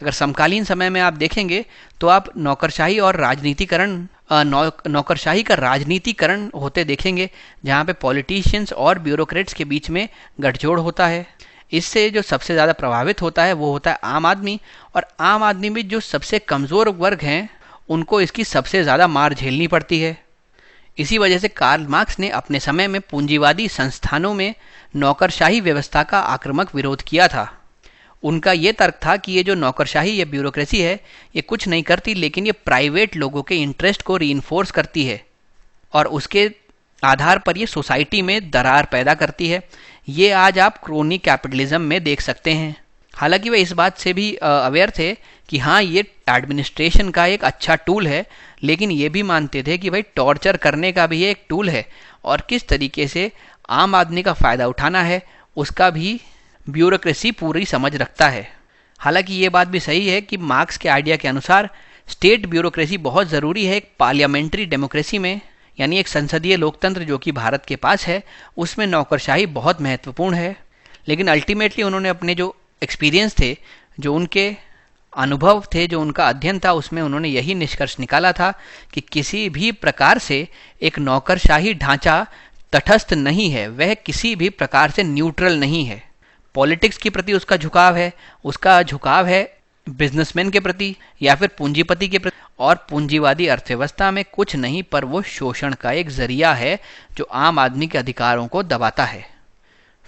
अगर समकालीन समय में आप देखेंगे तो आप नौकरशाही और राजनीतिकरण नौकरशाही का राजनीतिकरण होते देखेंगे, जहाँ पे पॉलिटिशियंस और ब्यूरोक्रेट्स के बीच में गठजोड़ होता है। इससे जो सबसे ज़्यादा प्रभावित होता है वो होता है आम आदमी, और आम आदमी में जो सबसे कमज़ोर वर्ग हैं उनको इसकी सबसे ज़्यादा मार झेलनी पड़ती है। इसी वजह से कार्ल मार्क्स ने अपने समय में पूंजीवादी संस्थानों में नौकरशाही व्यवस्था का आक्रामक विरोध किया था। उनका ये तर्क था कि ये जो नौकरशाही या ब्यूरोक्रेसी है ये कुछ नहीं करती, लेकिन ये प्राइवेट लोगों के इंटरेस्ट को रीइंफोर्स करती है और उसके आधार पर ये सोसाइटी में दरार पैदा करती है। ये आज आप क्रोनी कैपिटलिज्म में देख सकते हैं। हालांकि वे इस बात से भी अवेयर थे कि हाँ ये एडमिनिस्ट्रेशन का एक अच्छा टूल है, लेकिन ये भी मानते थे कि भाई टॉर्चर करने का भी एक टूल है और किस तरीके से आम आदमी का फ़ायदा उठाना है उसका भी ब्यूरोक्रेसी पूरी समझ रखता है। हालांकि ये बात भी सही है कि मार्क्स के आइडिया के अनुसार स्टेट ब्यूरोक्रेसी बहुत ज़रूरी है एक पार्लियामेंट्री डेमोक्रेसी में, यानी एक संसदीय लोकतंत्र जो कि भारत के पास है उसमें नौकरशाही बहुत महत्वपूर्ण है। लेकिन अल्टीमेटली उन्होंने अपने जो एक्सपीरियंस थे, जो उनके अनुभव थे, जो उनका अध्ययन था, उसमें उन्होंने यही निष्कर्ष निकाला था कि किसी भी प्रकार से एक नौकरशाही ढांचा तटस्थ नहीं है, वह किसी भी प्रकार से न्यूट्रल नहीं है। पॉलिटिक्स के प्रति उसका झुकाव है बिजनेसमैन के प्रति या फिर पूंजीपति के प्रति, और पूंजीवादी अर्थव्यवस्था में कुछ नहीं पर वो शोषण का एक जरिया है जो आम आदमी के अधिकारों को दबाता है।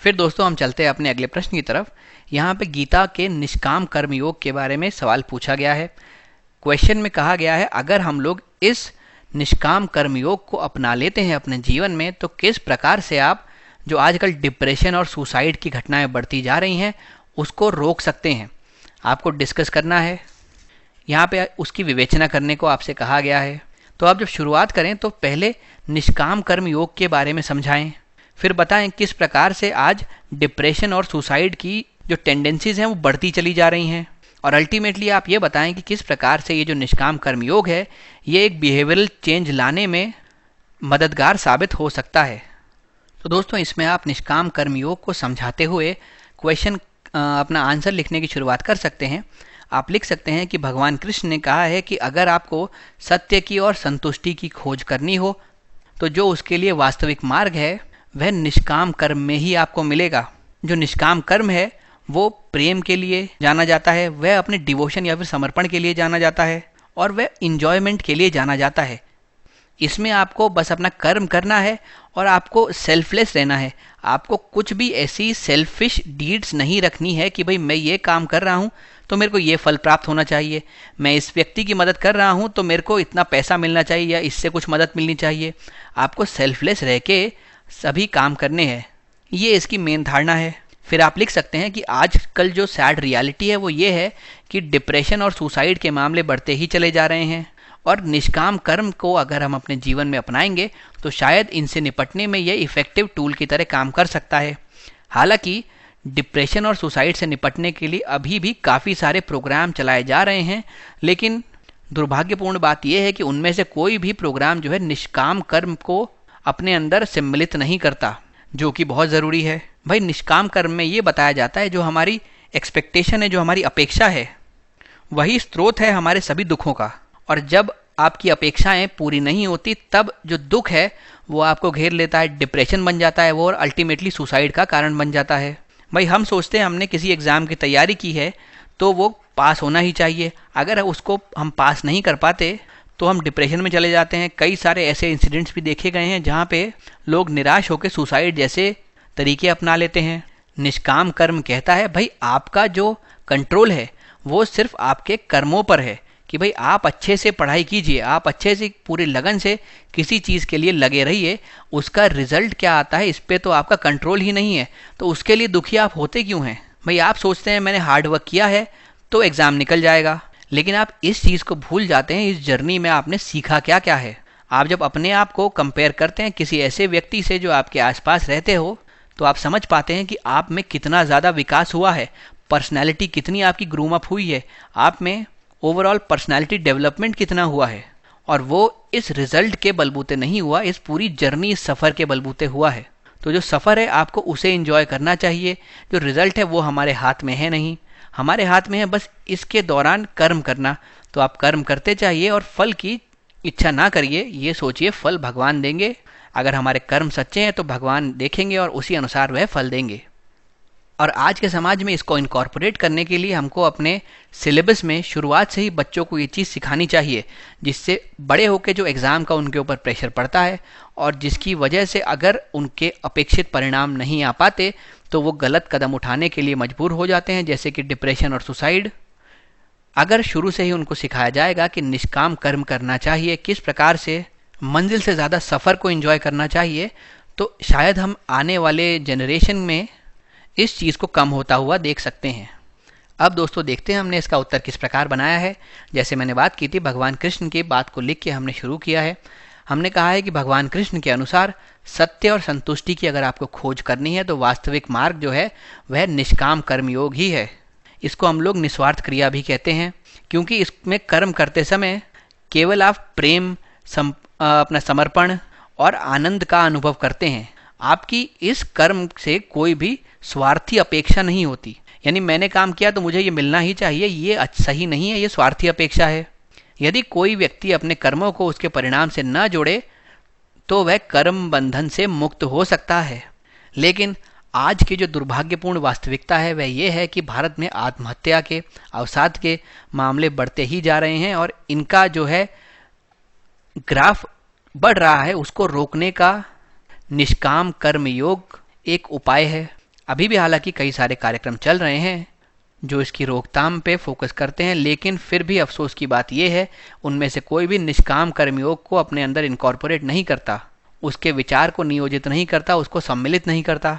फिर दोस्तों हम चलते हैं अपने अगले प्रश्न की तरफ। यहाँ पे गीता के निष्काम कर्मयोग के बारे में सवाल पूछा गया है। क्वेश्चन में कहा गया है अगर हम लोग इस निष्काम कर्मयोग को अपना लेते हैं अपने जीवन में, तो किस प्रकार से आप जो आजकल डिप्रेशन और सुसाइड की घटनाएं बढ़ती जा रही हैं उसको रोक सकते हैं, आपको डिस्कस करना है। यहाँ पे उसकी विवेचना करने को आपसे कहा गया है। तो आप जब शुरुआत करें तो पहले निष्काम कर्म योग के बारे में समझाएं, फिर बताएं किस प्रकार से आज डिप्रेशन और सुसाइड की जो टेंडेंसीज हैं वो बढ़ती चली जा रही हैं, और अल्टीमेटली आप ये बताएं कि किस प्रकार से ये जो निष्काम कर्म योग है ये एक बिहेवियरल चेंज लाने में मददगार साबित हो सकता है। तो दोस्तों, इसमें आप निष्काम कर्म योग को समझाते हुए क्वेश्चन अपना आंसर लिखने की शुरुआत कर सकते हैं। आप लिख सकते हैं कि भगवान कृष्ण ने कहा है कि अगर आपको सत्य की और संतुष्टि की खोज करनी हो तो जो उसके लिए वास्तविक मार्ग है वह निष्काम कर्म में ही आपको मिलेगा। जो निष्काम कर्म है वो प्रेम के लिए जाना जाता है, वह अपने डिवोशन या फिर समर्पण के लिए जाना जाता है, और वह इंजॉयमेंट के लिए जाना जाता है। इसमें आपको बस अपना कर्म करना है और आपको सेल्फलेस रहना है। आपको कुछ भी ऐसी सेल्फिश डीड्स नहीं रखनी है कि भाई मैं ये काम कर रहा हूँ तो मेरे को ये फल प्राप्त होना चाहिए, मैं इस व्यक्ति की मदद कर रहा हूँ तो मेरे को इतना पैसा मिलना चाहिए या इससे कुछ मदद मिलनी चाहिए। आपको सेल्फलेस रह के सभी काम करने हैं, ये इसकी मेन धारणा है। फिर आप लिख सकते हैं कि आजकल जो सैड रियलिटी है वो ये है कि डिप्रेशन और सुसाइड के मामले बढ़ते ही चले जा रहे हैं, और निष्काम कर्म को अगर हम अपने जीवन में अपनाएंगे तो शायद इनसे निपटने में यह इफ़ेक्टिव टूल की तरह काम कर सकता है। हालांकि डिप्रेशन और सुसाइड से निपटने के लिए अभी भी काफ़ी सारे प्रोग्राम चलाए जा रहे हैं, लेकिन दुर्भाग्यपूर्ण बात यह है कि उनमें से कोई भी प्रोग्राम जो है निष्काम कर्म को अपने अंदर सम्मिलित नहीं करता, जो कि बहुत ज़रूरी है। भाई, निष्काम कर्म में ये बताया जाता है जो हमारी एक्सपेक्टेशन है, जो हमारी अपेक्षा है, वही स्रोत है हमारे सभी दुखों का, और जब आपकी अपेक्षाएं पूरी नहीं होती तब जो दुख है वो आपको घेर लेता है, डिप्रेशन बन जाता है वो, और अल्टीमेटली सुसाइड का कारण बन जाता है। भाई, हम सोचते हैं हमने किसी एग्ज़ाम की तैयारी की है तो वो पास होना ही चाहिए, अगर उसको हम पास नहीं कर पाते तो हम डिप्रेशन में चले जाते हैं। कई सारे ऐसे इंसिडेंट्स भी देखे गए हैं जहाँ पे लोग निराश होकर सुसाइड जैसे तरीके अपना लेते हैं। निष्काम कर्म कहता है भाई आपका जो कंट्रोल है वो सिर्फ आपके कर्मों पर है, कि भाई आप अच्छे से पढ़ाई कीजिए, आप अच्छे से पूरी लगन से किसी चीज़ के लिए लगे रहिए, उसका रिजल्ट क्या आता है इस पर तो आपका कंट्रोल ही नहीं है, तो उसके लिए दुखी आप होते क्यों हैं? भाई, आप सोचते हैं मैंने हार्ड वर्क किया है तो एग्ज़ाम निकल जाएगा, लेकिन आप इस चीज़ को भूल जाते हैं इस जर्नी में आपने सीखा क्या क्या है। आप जब अपने आप को कंपेयर करते हैं किसी ऐसे व्यक्ति से जो आपके आसपास रहते हो तो आप समझ पाते हैं कि आप में कितना ज़्यादा विकास हुआ है, पर्सनैलिटी कितनी आपकी ग्रूम अप हुई है, आप में ओवरऑल पर्सनैलिटी डेवलपमेंट कितना हुआ है, और वो इस रिजल्ट के बलबूते नहीं हुआ, इस पूरी जर्नी, इस सफ़र के बलबूते हुआ है। तो जो सफ़र है आपको उसे एंजॉय करना चाहिए, जो रिजल्ट है वो हमारे हाथ में है नहीं, हमारे हाथ में है बस इसके दौरान कर्म करना। तो आप कर्म करते चाहिए और फल की इच्छा ना करिए, ये सोचिए फल भगवान देंगे। अगर हमारे कर्म सच्चे हैं तो भगवान देखेंगे और उसी अनुसार वह फल देंगे। और आज के समाज में इसको इनकॉर्पोरेट करने के लिए हमको अपने सिलेबस में शुरुआत से ही बच्चों को ये चीज़ सिखानी चाहिए, जिससे बड़े होकर जो एग्ज़ाम का उनके ऊपर प्रेशर पड़ता है और जिसकी वजह से अगर उनके अपेक्षित परिणाम नहीं आ पाते तो वो गलत कदम उठाने के लिए मजबूर हो जाते हैं, जैसे कि डिप्रेशन और सुसाइड। अगर शुरू से ही उनको सिखाया जाएगा कि निष्काम कर्म करना चाहिए, किस प्रकार से मंजिल से ज़्यादा सफ़र को एंजॉय करना चाहिए, तो शायद हम आने वाले जनरेशन में इस चीज़ को कम होता हुआ देख सकते हैं। अब दोस्तों देखते हैं हमने इसका उत्तर किस प्रकार बनाया है। जैसे मैंने बात की थी, भगवान कृष्ण की बात को लिख के हमने शुरू किया है। हमने कहा है कि भगवान कृष्ण के अनुसार सत्य और संतुष्टि की अगर आपको खोज करनी है तो वास्तविक मार्ग जो है वह निष्काम कर्मयोग ही है। इसको हम लोग निस्वार्थ क्रिया भी कहते हैं, क्योंकि इसमें कर्म करते समय केवल आप प्रेम, अपना समर्पण और आनंद का अनुभव करते हैं। आपकी इस कर्म से कोई भी स्वार्थी अपेक्षा नहीं होती, यानी मैंने काम किया तो मुझे ये मिलना ही चाहिए, ये सही नहीं है, ये स्वार्थी अपेक्षा है। यदि कोई व्यक्ति अपने कर्मों को उसके परिणाम से न जोड़े तो वह कर्म बंधन से मुक्त हो सकता है। लेकिन आज की जो दुर्भाग्यपूर्ण वास्तविकता है वह ये है कि भारत में आत्महत्या के, अवसाद के मामले बढ़ते ही जा रहे हैं और इनका जो है ग्राफ बढ़ रहा है। उसको रोकने का निष्काम कर्म योग एक उपाय है। अभी भी हालांकि कई सारे कार्यक्रम चल रहे हैं, जो इसकी रोकथाम पे फोकस करते हैं, लेकिन फिर भी अफसोस की बात यह है उनमें से कोई भी निष्काम कर्मयोग को अपने अंदर इनकॉर्पोरेट नहीं करता, उसके विचार को नियोजित नहीं करता, उसको सम्मिलित नहीं करता।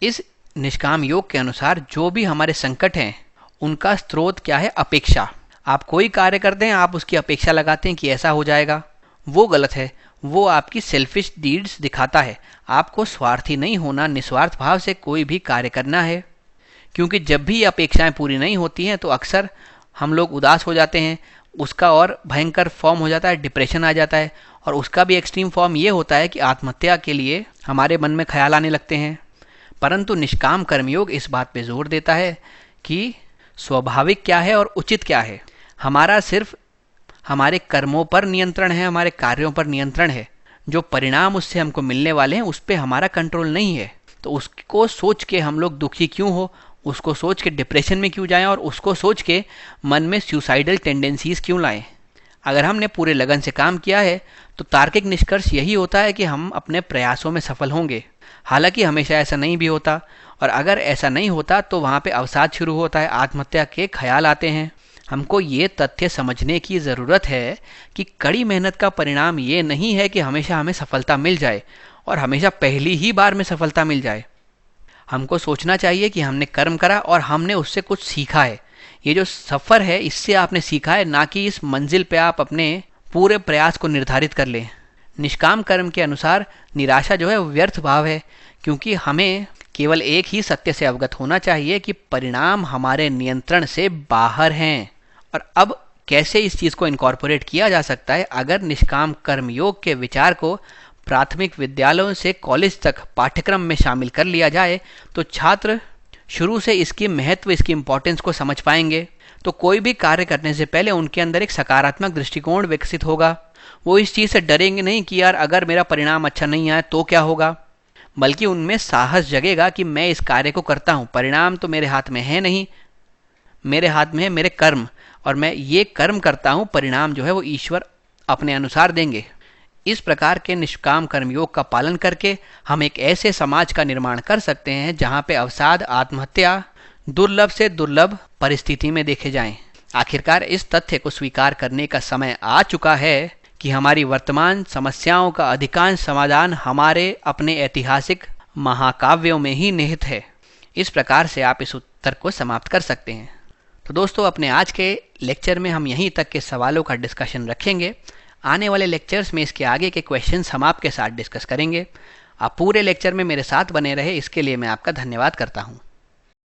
इस निष्काम योग के अनुसार जो भी हमारे संकट हैं उनका स्रोत क्या है? अपेक्षा। आप कोई कार्य करते हैं, आप उसकी अपेक्षा लगाते हैं कि ऐसा हो जाएगा, वो गलत है। वो आपकी सेल्फिश डीड्स दिखाता है। आपको स्वार्थी नहीं होना, निस्वार्थ भाव से कोई भी कार्य करना है, क्योंकि जब भी ये अपेक्षाएं पूरी नहीं होती हैं तो अक्सर हम लोग उदास हो जाते हैं। उसका और भयंकर फॉर्म हो जाता है, डिप्रेशन आ जाता है, और उसका भी एक्सट्रीम फॉर्म ये होता है कि आत्महत्या के लिए हमारे मन में ख्याल आने लगते हैं। परंतु निष्काम कर्मयोग इस बात पे जोर देता है कि स्वाभाविक क्या है और उचित क्या है। हमारा सिर्फ हमारे कर्मों पर नियंत्रण है, हमारे कार्यों पर नियंत्रण है। जो परिणाम उससे हमको मिलने वाले हैं उस पर हमारा कंट्रोल नहीं है। तो उसको सोच के हम लोग दुखी क्यों हो, उसको सोच के डिप्रेशन में क्यों जाएं, और उसको सोच के मन में सुसाइडल टेंडेंसीज क्यों लाएं। अगर हमने पूरे लगन से काम किया है तो तार्किक निष्कर्ष यही होता है कि हम अपने प्रयासों में सफल होंगे। हालांकि हमेशा ऐसा नहीं भी होता, और अगर ऐसा नहीं होता तो वहाँ पे अवसाद शुरू होता है, आत्महत्या के ख्याल आते हैं। हमको ये तथ्य समझने की ज़रूरत है कि कड़ी मेहनत का परिणाम ये नहीं है कि हमेशा हमें सफलता मिल जाए और हमेशा पहली ही बार में सफलता मिल जाए। हमको सोचना चाहिए कि हमने कर्म करा और हमने उससे कुछ सीखा है। ये जो सफ़र है इससे आपने सीखा है, ना कि इस मंजिल पे आप अपने पूरे प्रयास को निर्धारित कर लें। निष्काम कर्म के अनुसार निराशा जो है व्यर्थ भाव है, क्योंकि हमें केवल एक ही सत्य से अवगत होना चाहिए कि परिणाम हमारे नियंत्रण से बाहर हैं। और अब कैसे इस चीज़ को इनकॉर्पोरेट किया जा सकता है? अगर निष्काम कर्मयोग के विचार को प्राथमिक विद्यालयों से कॉलेज तक पाठ्यक्रम में शामिल कर लिया जाए तो छात्र शुरू से इसकी महत्व, इसकी इम्पोर्टेंस को समझ पाएंगे। तो कोई भी कार्य करने से पहले उनके अंदर एक सकारात्मक दृष्टिकोण विकसित होगा। वो इस चीज़ से डरेंगे नहीं कि यार अगर मेरा परिणाम अच्छा नहीं आया तो क्या होगा, बल्कि उनमें साहस जगेगा कि मैं इस कार्य को करता हूँ, परिणाम तो मेरे हाथ में है नहीं, मेरे हाथ में है मेरे कर्म, और मैं ये कर्म करता हूँ, परिणाम जो है वो ईश्वर अपने अनुसार देंगे। इस प्रकार के निष्काम कर्मयोग का पालन करके हम एक ऐसे समाज का निर्माण कर सकते हैं जहाँ पे अवसाद, आत्महत्या दुर्लभ से दुर्लभ परिस्थिति में देखे जाएं। आखिरकार इस तथ्य को स्वीकार करने का समय आ चुका है कि हमारी वर्तमान समस्याओं का अधिकांश समाधान हमारे अपने ऐतिहासिक महाकाव्यों में ही निहित है। इस प्रकार से आप इस उत्तर को समाप्त कर सकते हैं। तो दोस्तों, अपने आज के लेक्चर में हम यहीं तक के सवालों का डिस्कशन रखेंगे। आने वाले लेक्चर्स में इसके आगे के क्वेश्चंस हम आपके साथ डिस्कस करेंगे। आप पूरे लेक्चर में मेरे साथ बने रहे, इसके लिए मैं आपका धन्यवाद करता हूँ।